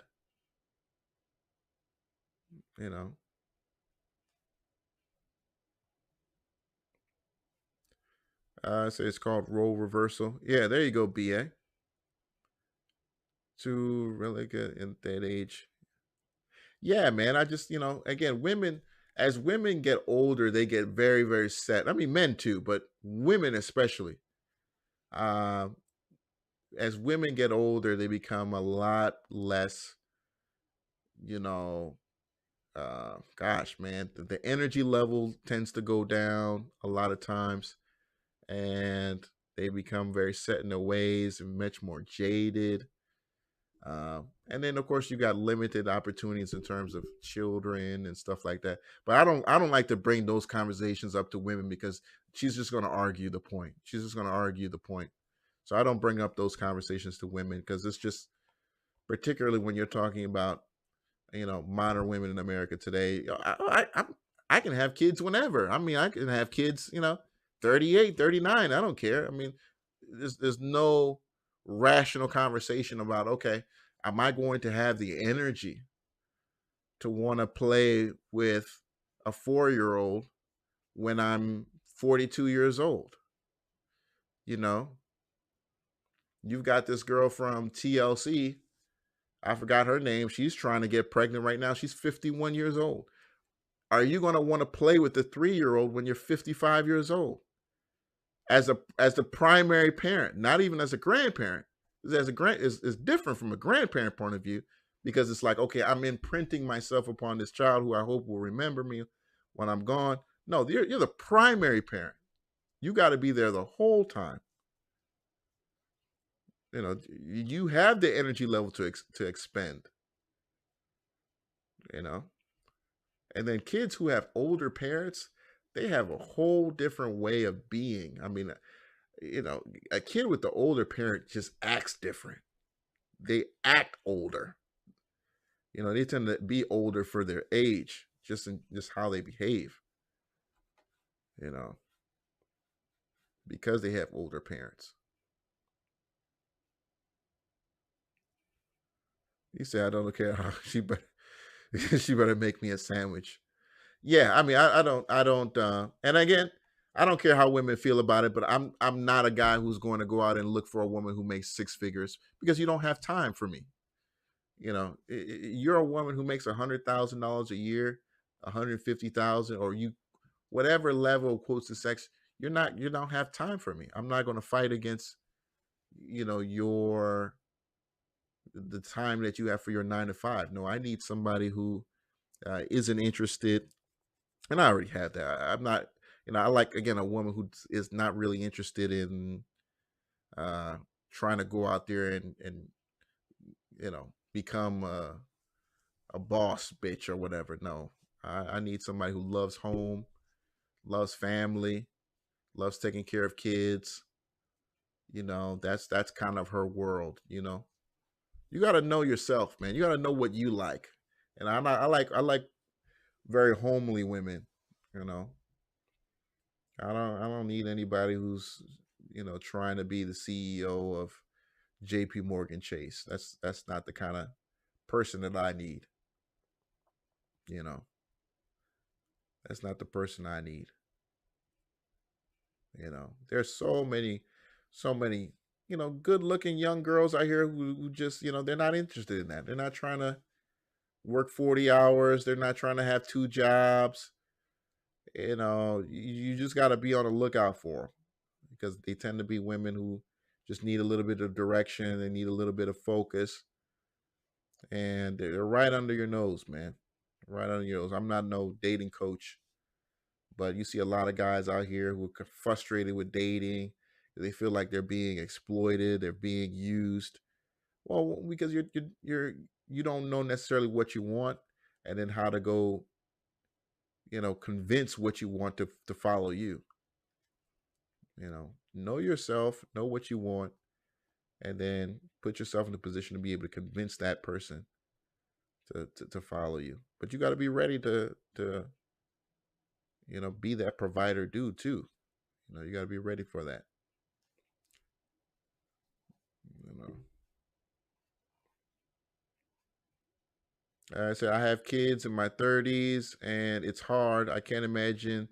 So it's called role reversal. Yeah, there you go, BA. To really good in that age. Yeah, man. I just, again, as women get older, they get very, very set. I mean, men too, but women especially. As women get older, they become a lot less, gosh, man, the energy level tends to go down a lot of times, and they become very set in their ways and much more jaded. And then, of course, you got limited opportunities in terms of children and stuff like that. But I don't like to bring those conversations up to women, because she's just going to argue the point. She's just going to argue the point. So I don't bring up those conversations to women, because it's just, particularly when you're talking about, modern women in America today. I can have kids whenever. I mean, I can have kids, 38, 39. I don't care. I mean, there's no rational conversation about, okay, am I going to have the energy to want to play with a 4-year-old when I'm 42 years old? You've got this girl from TLC. I forgot her name. She's trying to get pregnant right now. She's 51 years old. Are you going to want to play with the 3-year-old when you're 55 years old? As the primary parent, not even as a grandparent. As a is different from a grandparent point of view, because it's like, okay, I'm imprinting myself upon this child who I hope will remember me when I'm gone. No, you're the primary parent. You got to be there the whole time. You have the energy level to expend. And then kids who have older parents, they have a whole different way of being. I mean, a kid with the older parent just acts different. They act older. They tend to be older for their age, just how they behave. Because they have older parents. He said, "I don't care how she better, she better make me a sandwich." Yeah, I mean, I don't. And again, I don't care how women feel about it, but I'm not a guy who's going to go out and look for a woman who makes six figures because you don't have time for me. You're a woman who makes $100,000 a year, 150,000, or whatever level of quotes to sex. You don't have time for me. I'm not going to fight against the time that you have for your 9 to 5. No, I need somebody who isn't interested, and I already have that. I'm not, I like, again, a woman who is not really interested in trying to go out there and become a boss bitch or whatever. No, I need somebody who loves home, loves family, loves taking care of kids. That's kind of her world. You got to know yourself, man. You got to know what you like. And I like very homely women. I don't need anybody who's trying to be the CEO of JP Morgan Chase. That's not the kind of person that I need. That's not the person I need. There's so many good looking young girls out here who just they're not interested in that. They're not trying to work 40 hours. They're not trying to have two jobs. You just got to be on the lookout for them, because they tend to be women who just need a little bit of direction. They need a little bit of focus, and they're right under your nose, man. Right under your nose. I'm not no dating coach, but you see a lot of guys out here who are frustrated with dating. They feel like they're being exploited. They're being used. Well, because you don't know necessarily what you want, and then how to go, convince what you want to follow you. Know yourself, know what you want, and then put yourself in a position to be able to convince that person to follow you. But you got to be ready to be that provider dude too. You got to be ready for that. I said I have kids in my 30s, and it's hard. I can't imagine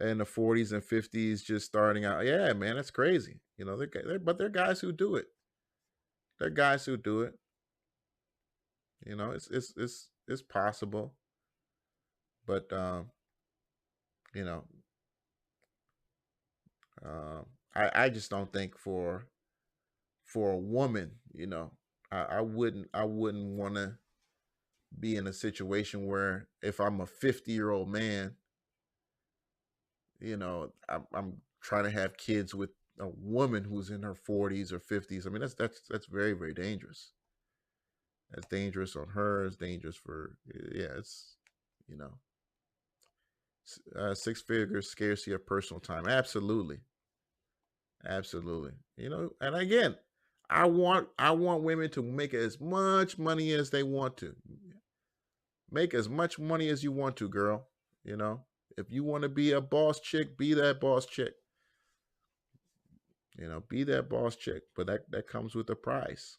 in the 40s and 50s just starting out. Yeah, man, that's crazy. But they're guys who do it. They're guys who do it. It's possible, but you know, I just don't think for a woman, I wouldn't want to be in a situation where, if I'm a 50-year-old man, I'm trying to have kids with a woman who's in her 40s or 50s. I mean, that's very, very dangerous. That's dangerous on her. It's dangerous for, yeah. It's you know, six figures, scarcity of personal time. Absolutely, absolutely. And again, I want women to make as much money as they want to. Make as much money as you want to, girl. If you want to be a boss chick, be that boss chick. Be that boss chick. But that comes with a price.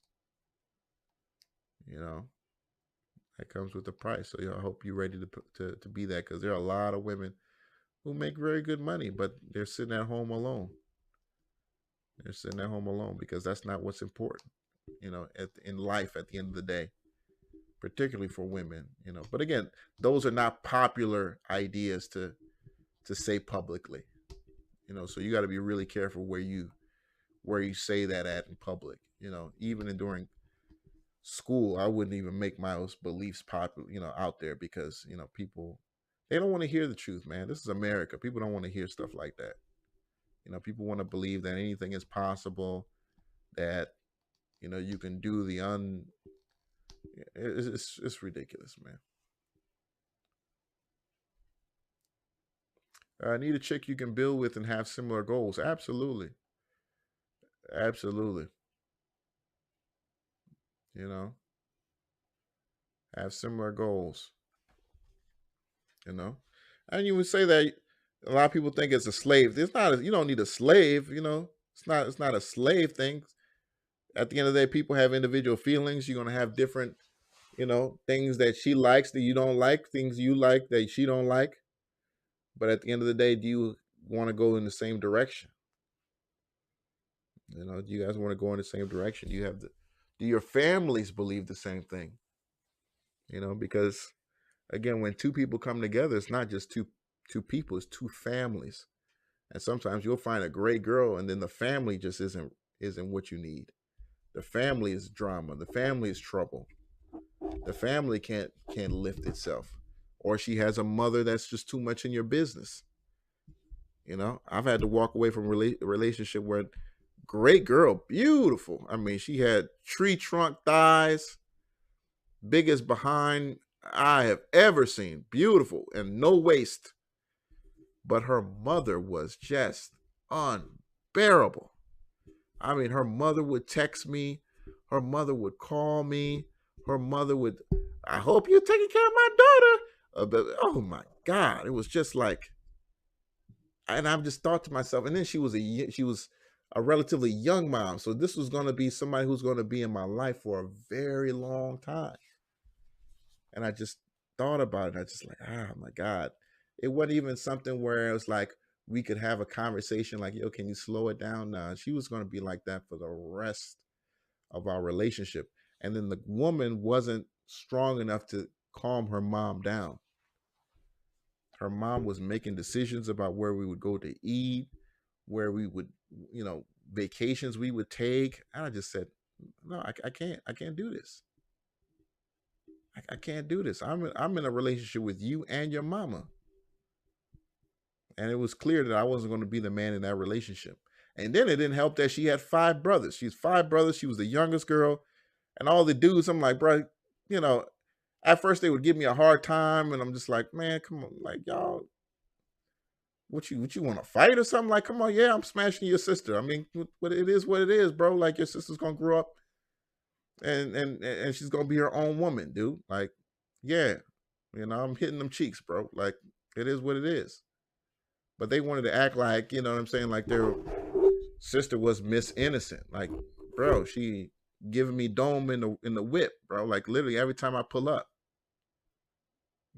That comes with a price. So I hope you're ready to be that, because there are a lot of women who make very good money, but they're sitting at home alone. They're sitting at home alone because that's not what's important, in life at the end of the day, particularly for women. But again, those are not popular ideas to say publicly. So you got to be really careful where you say that at in public. Even during school, I wouldn't even make my beliefs popular, out there, because people, they don't want to hear the truth, man. This is America. People don't want to hear stuff like that. People want to believe that anything is possible, that you can do it's ridiculous, man. Need a chick you can build with and have similar goals. Absolutely. Absolutely. You know, have similar goals. You know, and you would say that a lot of people think it's a slave. It's not. You don't need a slave. You know, it's not. It's not a slave thing. At the end of the day, people have individual feelings. You're gonna have different, you know, things that she likes that you don't like, things you like that she don't like. But at the end of the day, do you want to go in the same direction? You know, do you guys want to go in the same direction? Do your families believe the same thing? You know, because again, when two people come together, it's not just two people, it's two families. And sometimes you'll find a great girl and then the family just isn't what you need. The family is drama, the family is trouble. The family can't lift itself. Or she has a mother that's just too much in your business. You know, I've had to walk away from a relationship where great girl, beautiful. I mean, she had tree trunk thighs, biggest behind I have ever seen, beautiful and no waist. But her mother was just unbearable. I mean, her mother would text me, her mother would call me, her mother would, I hope you're taking care of my daughter. But, oh my God, it was just like, and I've just thought to myself, and then she was a relatively young mom. So this was going to be somebody who's going to be in my life for a very long time. And I just thought about it. I just like, oh my God. It wasn't even something where it was like, we could have a conversation like, yo, can you slow it down? Nah, she was going to be like that for the rest of our relationship. And then the woman wasn't strong enough to calm her mom down. Her mom was making decisions about where we would go to eat, where we would, you know, vacations we would take. And I just said, no, I can't do this. I can't do this. I'm in a relationship with you and your mama. And it was clear that I wasn't going to be the man in that relationship. And then it didn't help that she had 5 brothers. She's 5 brothers. She was the youngest girl. And all the dudes, I'm like, bro, you know, at first they would give me a hard time. And I'm just like, man, come on. Like, y'all, what you want to fight or something? Like, come on. Yeah, I'm smashing your sister. I mean, what it is, bro. Like, your sister's going to grow up and she's going to be her own woman, dude. Like, yeah, you know, I'm hitting them cheeks, bro. Like, it is what it is. But they wanted to act like, you know what I'm saying, like their sister was Miss Innocent. Like, bro, she giving me dome in the whip, bro. Like literally every time I pull up.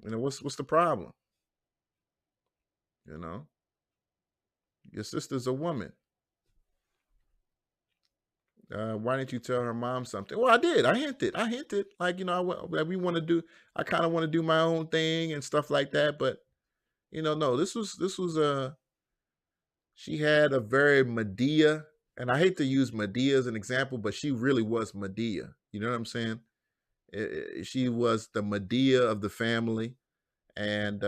You know, what's the problem? You know? Your sister's a woman. Why didn't you tell her mom something? Well, I did. I hinted. Like, you know, I kind of want to do my own thing and stuff like that. But, you know, no, this was she had a very Medea, and I hate to use Medea as an example, but she really was Medea. You know what I'm saying? She was the Medea of the family, and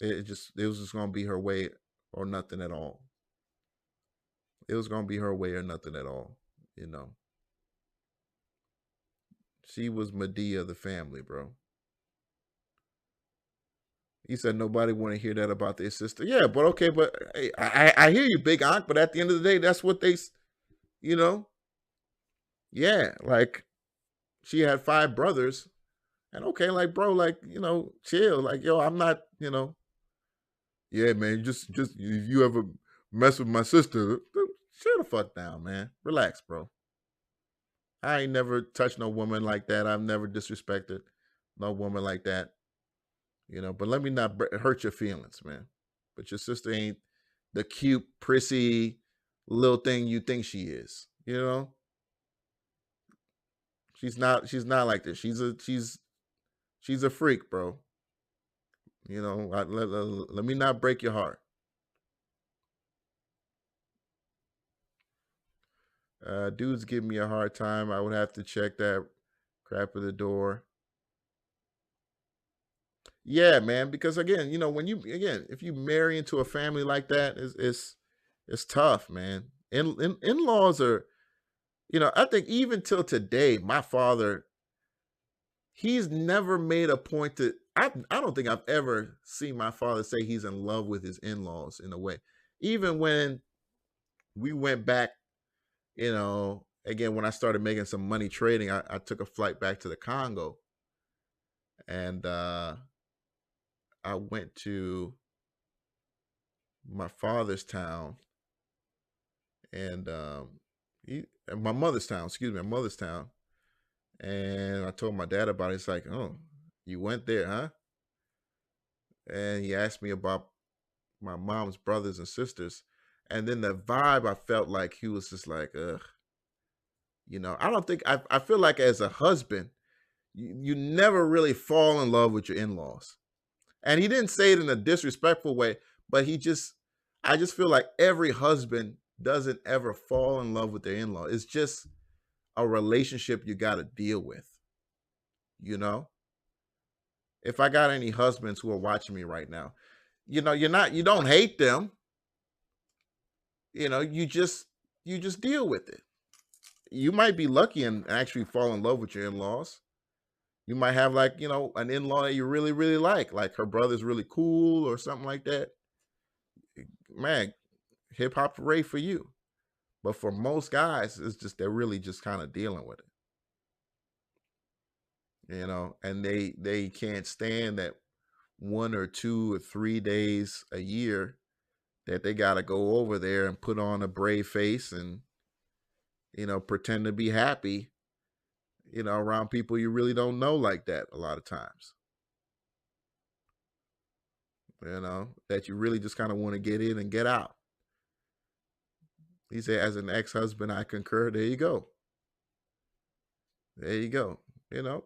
it was just going to be her way or nothing at all. It was going to be her way or nothing at all, you know. She was Medea of the family, bro. He said nobody want to hear that about their sister. Yeah, but okay, but hey, I hear you, big aunt. But at the end of the day, that's what they, you know. Yeah, like she had 5 brothers, and okay, like bro, like you know, chill. Like yo, I'm not, you know. Yeah, man, just if you ever mess with my sister, chill the fuck down, man. Relax, bro. I ain't never touched no woman like that. I've never disrespected no woman like that. You know, but let me not hurt your feelings, man. But your sister ain't the cute, prissy little thing you think she is. You know, she's not like this. She's a freak, bro. You know, let me not break your heart. Dudes give me a hard time. I would have to check that crap at the door. Yeah, man, because again, you know, if you marry into a family like that, it's tough, man. In-laws are, you know, I think even till today, my father, he's never made a point to, I don't think I've ever seen my father say he's in love with his in-laws in a way. Even when we went back, again, when I started making some money trading, I took a flight back to the Congo, and I went to my father's town and my mother's town, and I told my dad about it. It's like, oh, you went there, huh? And he asked me about my mom's brothers and sisters, and then the vibe, I felt like he was just like, ugh. I don't think I feel like as a husband, you never really fall in love with your in-laws. And he didn't say it in a disrespectful way, but I just feel like every husband doesn't ever fall in love with their in-law. It's just a relationship you got to deal with. If I got any husbands who are watching me right now, you don't hate them. You just deal with it. You might be lucky and actually fall in love with your in-laws. You might have an in-law that you really, really like her brother's really cool or something like that. Man, hip hop hooray for you. But for most guys, it's just, they're really just kind of dealing with it. And they can't stand that 1 or 2 or 3 days a year that they got to go over there and put on a brave face and, pretend to be happy, around people you really don't know like that a lot of times. That you really just kind of want to get in and get out. He said, as an ex-husband, I concur. There you go. There you go.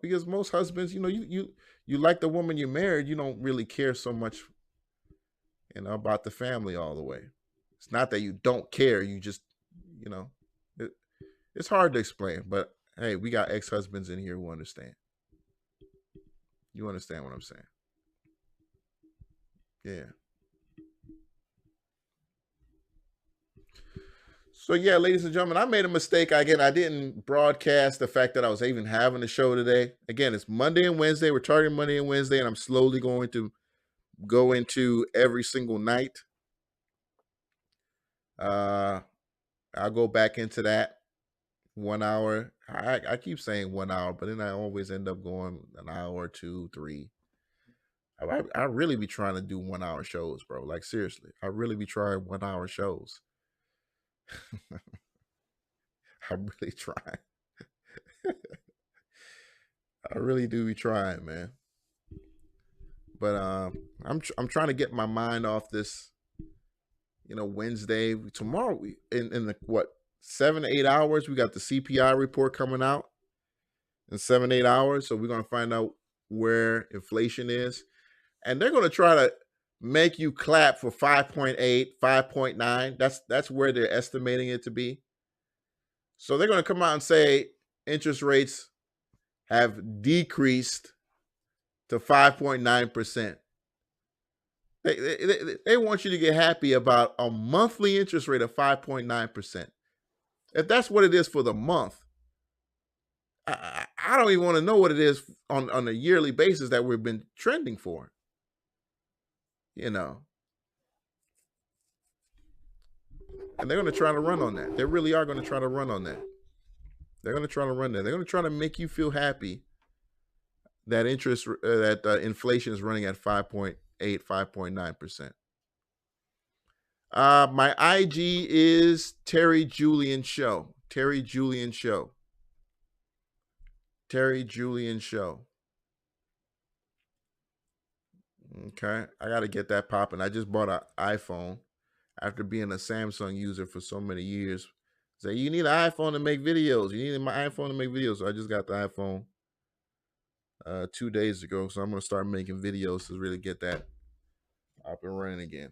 Because most husbands, you like the woman you married, you don't really care so much, about the family all the way. It's not that you don't care. You just, it's hard to explain, but hey, we got ex-husbands in here who understand. You understand what I'm saying? Yeah. So yeah, ladies and gentlemen, I made a mistake. Again, I didn't broadcast the fact that I was even having a show today. Again, it's Monday and Wednesday. We're targeting Monday and Wednesday, and I'm slowly going to go into every single night. I'll go back into that 1 hour. I keep saying 1 hour, but then I always end up going an hour, 2, 3. I really be trying to do 1 hour shows, bro. Like seriously, I really be trying 1 hour shows. I'm really trying. I really do be trying, man. But I'm trying to get my mind off this. Wednesday, tomorrow, in the 7 to 8 hours, we got the CPI report coming out in 7 to 8 hours. So we're gonna find out where inflation is, and they're gonna try to make you clap for 5.8, 5.9. That's where they're estimating it to be. So they're going to come out and say interest rates have decreased to 5.9%. They want you to get happy about a monthly interest rate of 5.9%. If that's what it is for the month, I don't even want to know what it is on a yearly basis that we've been trending for. And they're going to try to run on that. They really are going to try to run on that. They're going to try to run that. They're going to try to make you feel happy that inflation is running at 5.8, 5.9%. My IG is Terry Julian Show. Terry Julian Show. Terry Julian Show. Okay, I got to get that popping. I just bought an iPhone after being a Samsung user for so many years. So you need an iPhone to make videos. You need my iPhone to make videos. So I just got the iPhone 2 days ago. So I'm going to start making videos to really get that up and running again.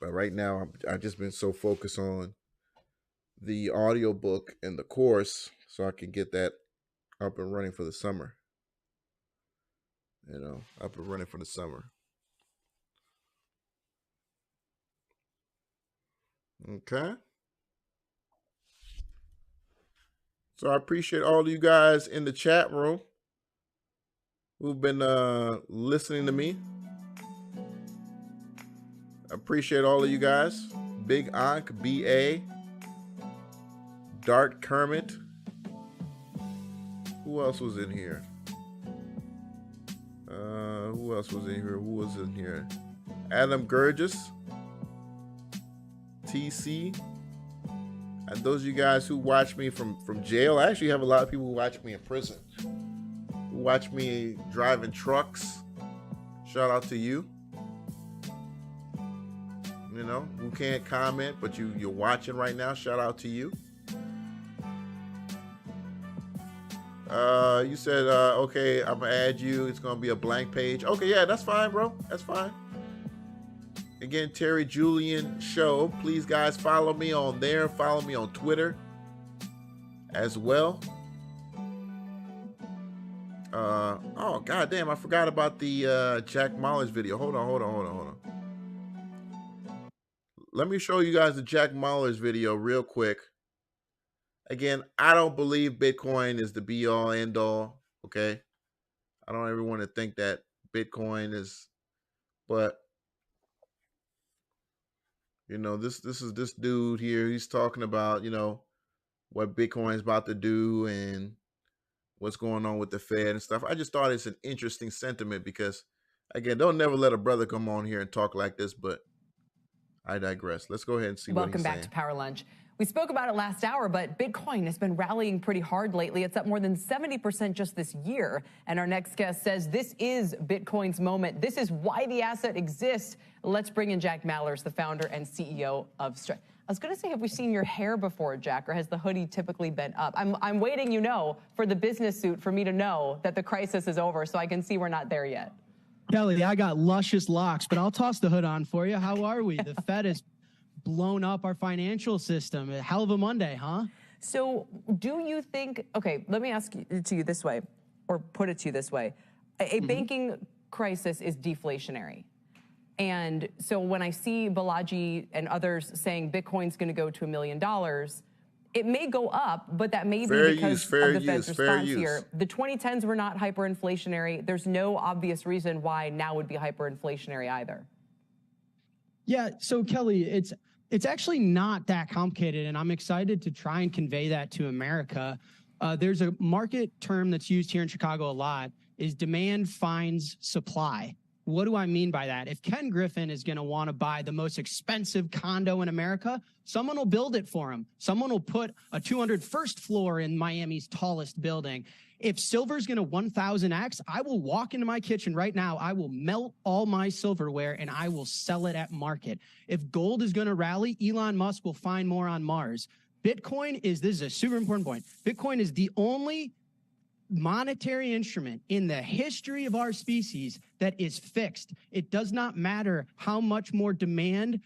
But right now, I've just been so focused on the audiobook and the course so I can get that up and running for the summer. Up and running for the summer. Okay. So I appreciate all of you guys in the chat room who've been listening to me. I appreciate all of you guys. Big Ankh, B.A., Dart Kermit. Who else was in here? Who else was in here? Who was in here? Adam Gurgis, TC. And those of you guys who watch me from jail, I actually have a lot of people who watch me in prison, who watch me driving trucks. Shout out to you. You know, who can't comment, but you're watching right now. Shout out to you. You said, okay, I'm gonna add you. It's gonna be a blank page. Okay, yeah, that's fine, bro. That's fine. Again, Terry Julian Show. Please, guys, follow me on there. Follow me on Twitter as well. Oh, goddamn, I forgot about the Jack Mahler's video. Hold on. Let me show you guys the Jack Mahler's video real quick. Again, I don't believe Bitcoin is the be-all, end-all, okay? I don't ever want to think that Bitcoin is, but, you know, this is this dude here. He's talking about, you know, what Bitcoin is about to do and what's going on with the Fed and stuff. I just thought it's an interesting sentiment because, again, don't never let a brother come on here and talk like this, but I digress. Let's go ahead and see what he's saying. Welcome back to Power Lunch. We spoke about it last hour, but Bitcoin has been rallying pretty hard lately. It's up more than 70% just this year. And our next guest says this is Bitcoin's moment. This is why the asset exists. Let's bring in Jack Mallers, the founder and CEO of Stripe. I was going to say, have we seen your hair before, Jack, or has the hoodie typically been up? I'm waiting, you know, for the business suit for me to know that the crisis is over so I can see we're not there yet. Kelly, I got luscious locks, but I'll toss the hood on for you. How are we? The Fed has blown up our financial system. A hell of a Monday, huh? So do you think, okay, let me ask it to you this way, or put it to you this way. A banking crisis is deflationary. And so when I see Balaji and others saying Bitcoin's going to go to $1 million, it may go up, but that may be because of the Fed's response here. The 2010s were not hyperinflationary. There's no obvious reason why now would be hyperinflationary either. Yeah, so Kelly, it's actually not that complicated, and I'm excited to try and convey that to America. There's a market term that's used here in Chicago a lot, is demand finds supply. What do I mean by that? If Ken Griffin is going to want to buy the most expensive condo in America, someone will build it for him. Someone will put a 201st floor in Miami's tallest building. If silver's going to 1000x, I will walk into my kitchen right now. I will melt all my silverware and I will sell it at market. If gold is going to rally, Elon Musk will find more on Mars. Bitcoin is, this is a super important point. Bitcoin is the only monetary instrument in the history of our species that is fixed. It does not matter how much more demand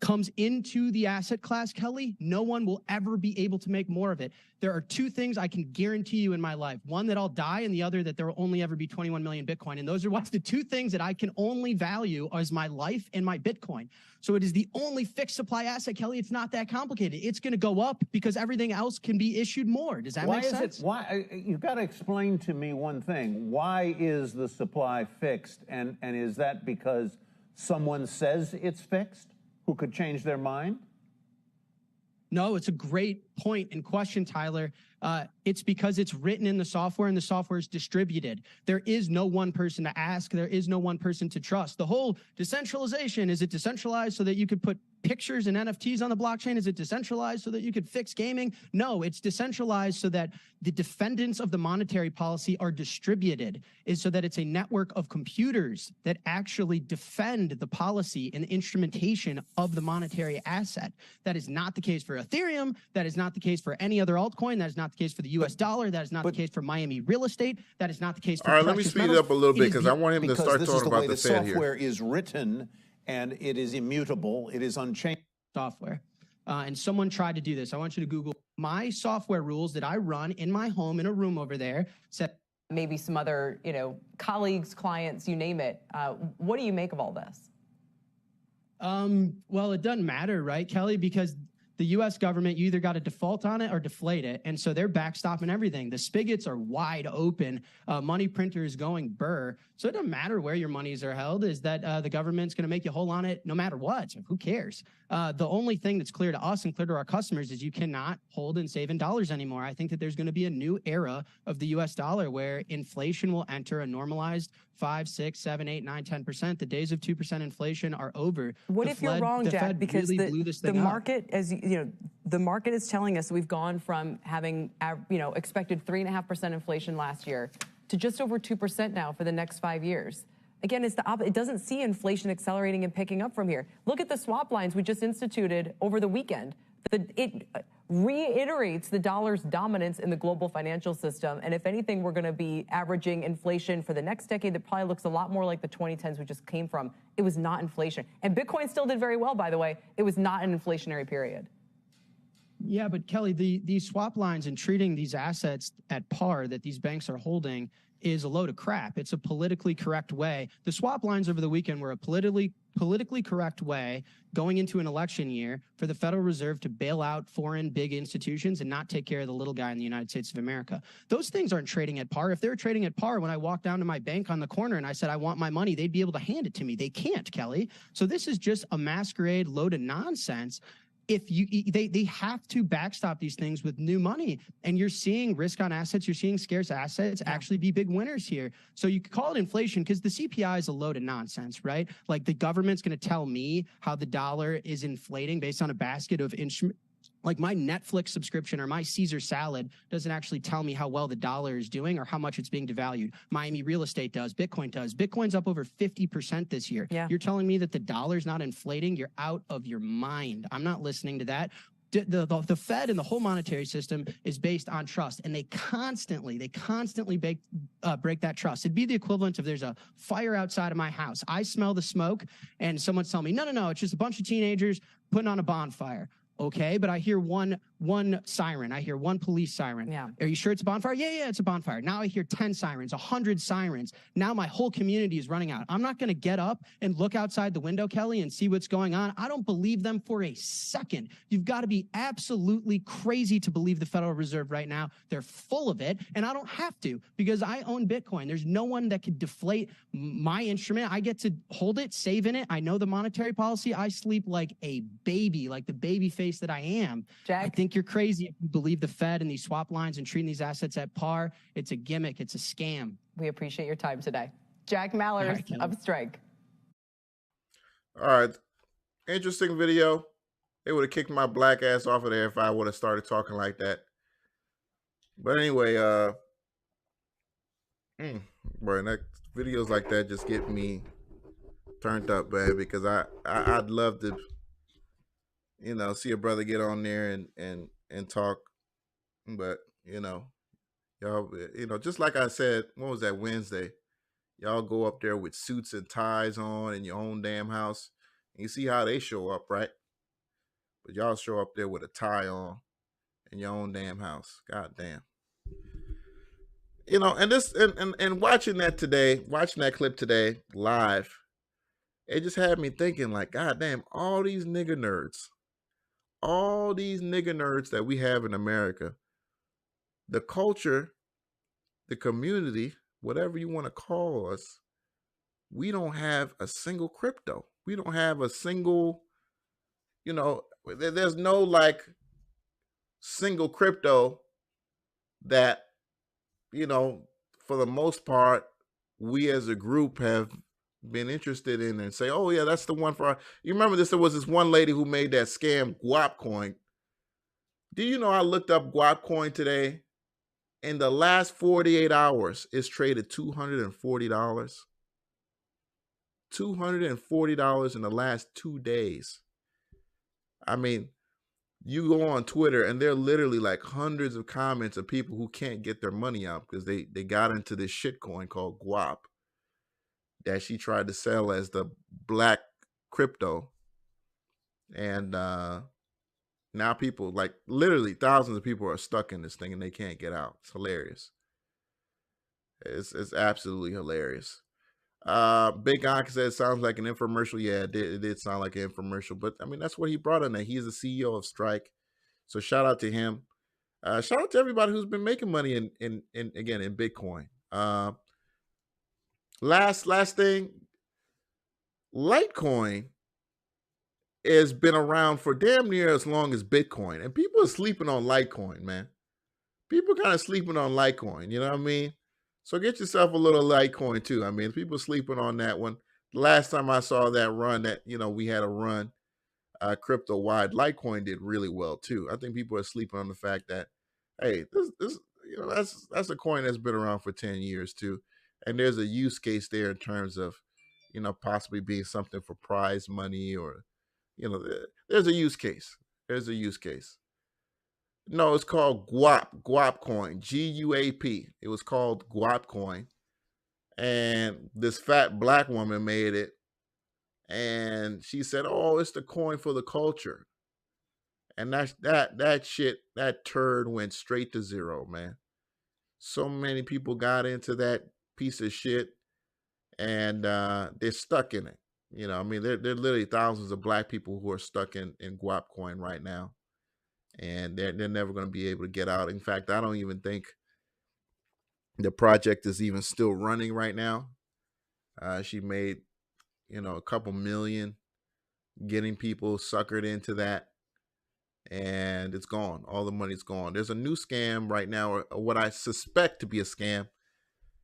comes into the asset class, Kelly, no one will ever be able to make more of it. There are two things I can guarantee you in my life. One, that I'll die, and the other, that there will only ever be 21 million Bitcoin. And those are what's the two things that I can only value as my life and my Bitcoin. So it is the only fixed supply asset, Kelly. It's not that complicated. It's going to go up because everything else can be issued more. Does that make sense? Why you've got to explain to me one thing. Why is the supply fixed? And is that because someone says it's fixed? Who could change their mind? No, it's a great point and question, Tyler. It's because it's written in the software and the software is distributed. There is no one person to ask. There is no one person to trust. The whole decentralization, is it decentralized so that you could put pictures and NFTs on the blockchain? Is it decentralized so that you could fix gaming? No, it's decentralized so that the defendants of the monetary policy are distributed, is so that it's a network of computers that actually defend the policy and the instrumentation of the monetary asset. That is not the case for Ethereum. That is not the case for any other altcoin. That is not the case for the US dollar. That is not the case for Miami real estate. That is not the case for all right, let me speed it up a little bit because I want him to start talking about the Fed here. The software is written and it is immutable. It is unchanged. Software. And someone tried to do this. I want you to Google my software rules that I run in my home in a room over there. Maybe some other, colleagues, clients, you name it. What do you make of all this? Well, it doesn't matter, right, Kelly? Because the U.S. government, you either got to default on it or deflate it. And so they're backstopping everything. The spigots are wide open. Money printers going burr. So it doesn't matter where your monies are held, is that the government's going to make you whole on it no matter what. So who cares? The only thing that's clear to us and clear to our customers is you cannot hold and save in dollars anymore. I think that there's going to be a new era of the U.S. dollar where inflation will enter a normalized 5, 6, 7, 8, 9, 10%. The days of 2% inflation are over. What if you're wrong, Jack? Because the market, as you know, the market is telling us we've gone from having, expected 3.5% inflation last year to just over 2% now for the next 5 years. Again, it's it doesn't see inflation accelerating and picking up from here. Look at the swap lines we just instituted over the weekend. It reiterates the dollar's dominance in the global financial system. And if anything, we're going to be averaging inflation for the next decade that probably looks a lot more like the 2010s we just came from. It was not inflation. And Bitcoin still did very well, by the way. It was not an inflationary period. Yeah, but Kelly, these swap lines and treating these assets at par that these banks are holding is a load of crap. It's a politically correct way. The swap lines over the weekend were a politically correct way going into an election year for the Federal Reserve to bail out foreign big institutions and not take care of the little guy in the United States of America. Those things aren't trading at par. If they were trading at par, when I walked down to my bank on the corner and I said, I want my money, they'd be able to hand it to me. They can't, Kelly. So this is just a masquerade load of nonsense. If they have to backstop these things with new money, and you're seeing risk on assets, you're seeing scarce assets actually be big winners here. So you could call it inflation because the CPI is a load of nonsense, right? Like the government's going to tell me how the dollar is inflating based on a basket of instruments. Like my Netflix subscription or my Caesar salad doesn't actually tell me how well the dollar is doing or how much it's being devalued. Miami real estate does. Bitcoin does. Bitcoin's up over 50% this year. Yeah. You're telling me that the dollar's not inflating? You're out of your mind. I'm not listening to that. The Fed and the whole monetary system is based on trust, and they constantly break that trust. It'd be the equivalent of there's a fire outside of my house. I smell the smoke, and someone's telling me, no, it's just a bunch of teenagers putting on a bonfire. Okay, but I hear one siren. I hear one police siren. Yeah. Are you sure it's a bonfire? Yeah, it's a bonfire. Now I hear 10 sirens, 100 sirens. Now my whole community is running out. I'm not going to get up and look outside the window, Kelly, and see what's going on. I don't believe them for a second. You've got to be absolutely crazy to believe the Federal Reserve right now. They're full of it, and I don't have to because I own Bitcoin. There's no one that could deflate my instrument. I get to hold it, save in it. I know the monetary policy. I sleep like a baby, like the baby face that I am. Jack, I think you're crazy if you believe the Fed and these swap lines and treating these assets at par. It's a gimmick. It's a scam. We appreciate your time today. Jack Mallers of Strike. All right. Interesting video. They would have kicked my black ass off of there if I would have started talking like that. But anyway, bro, videos like that just get me turned up, man, because I'd love to, see a brother get on there and talk. But, y'all, just like I said, what was that, Wednesday? Y'all go up there with suits and ties on in your own damn house. And you see how they show up, right? But y'all show up there with a tie on in your own damn house. God damn. And watching that today, watching that clip today live, it just had me thinking like, God damn, all these nigger nerds that we have in America, the culture, the community, whatever you want to call us, we don't have a single crypto. We don't have a single, there's no like single crypto that, for the most part, we as a group have been interested in and say, oh yeah, that's the one for our, you remember this, there was this one lady who made that scam Guap coin. Do you know I looked up Guap coin today? In the last 48 hours, it's traded $240. $240 in the last 2 days. I mean, you go on Twitter and there are literally like hundreds of comments of people who can't get their money out because they got into this shit coin called Guap that she tried to sell as the black crypto. And now people, like literally thousands of people are stuck in this thing and they can't get out. It's hilarious. It's absolutely hilarious. Big Ox said sounds like an infomercial. Yeah, it did sound like an infomercial, but I mean that's what he brought in there. He's the CEO of Strike, so shout out to him. Shout out to everybody who's been making money in again in Bitcoin. Last thing, Litecoin has been around for damn near as long as Bitcoin, and people are sleeping on Litecoin, man. People kind of sleeping on Litecoin, you know what I mean? So get yourself a little Litecoin too. I mean, people sleeping on that one. The last time I saw that run, that we had a run crypto wide, Litecoin did really well too. I think people are sleeping on the fact that, hey, this that's a coin that's been around for 10 years too, and there's a use case there in terms of possibly being something for prize money, or there's a use case. There's a use case. No, it's called Guap coin, GUAP. It was called Guap coin, and this fat black woman made it, and she said, "Oh, it's the coin for the culture." And that turd went straight to zero, man. So many people got into that piece of shit, and they're stuck in it. I mean, there are literally thousands of black people who are stuck in Guap coin right now, and they're never going to be able to get out. In fact, I don't even think the project is even still running right now. She made a couple million getting people suckered into that, and it's gone. All the money's gone. There's a new scam right now, or what I suspect to be a scam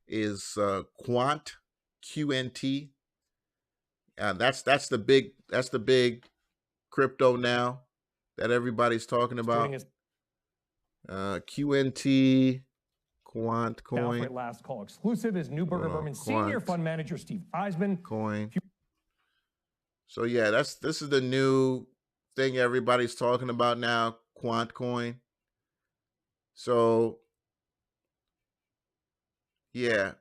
is Quant, QNT. That's the big crypto now that everybody's talking about. QNT, Quant Now coin. for a last call exclusive is Neuberger Berman Senior Fund Manager Steve Eisman. Coin. So yeah, this is the new thing everybody's talking about now, Quant coin. So yeah,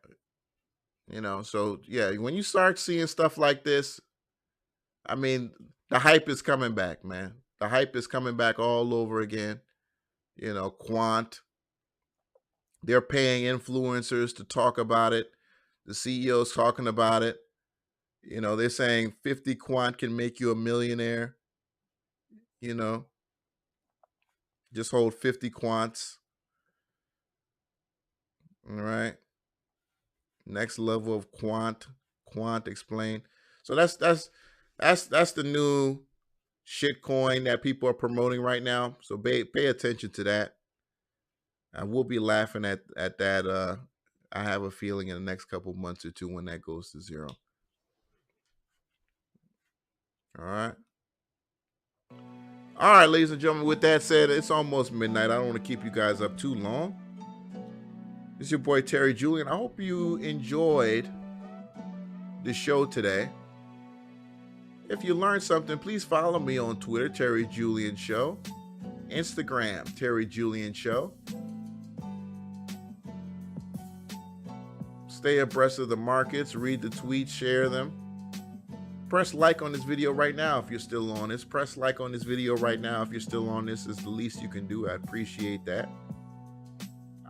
when you start seeing stuff like this, I mean, the hype is coming back, man. The hype is coming back all over again. Quant. They're paying influencers to talk about it. The CEO's talking about it. They're saying 50 Quant can make you a millionaire. Just hold 50 Quants. All right. Next level of Quant explain. So that's the new shit coin that people are promoting right now. So pay attention to that. I will be laughing at that. I have a feeling in the next couple months or two when that goes to zero. All right. All right, ladies and gentlemen, with that said, it's almost midnight. I don't want to keep you guys up too long. It's your boy, Terry Julian. I hope you enjoyed the show today. If you learned something, please follow me on Twitter, Terry Julian Show. Instagram, Terry Julian Show. Stay abreast of the markets, read the tweets, share them. Press like on this video right now if you're still on this. Press like on this video right now if you're still on this. It's the least you can do. I appreciate that.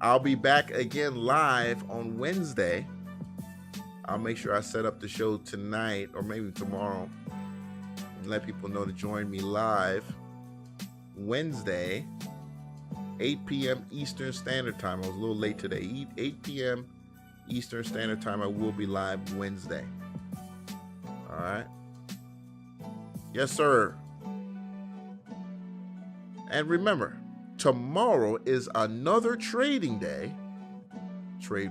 I'll be back again live on Wednesday. I'll make sure I set up the show tonight or maybe tomorrow and let people know to join me live Wednesday, 8 p.m. Eastern Standard Time. I was a little late today. 8 p.m. Eastern Standard Time. I will be live Wednesday. All right. Yes, sir. And remember, tomorrow is another trading day. Trade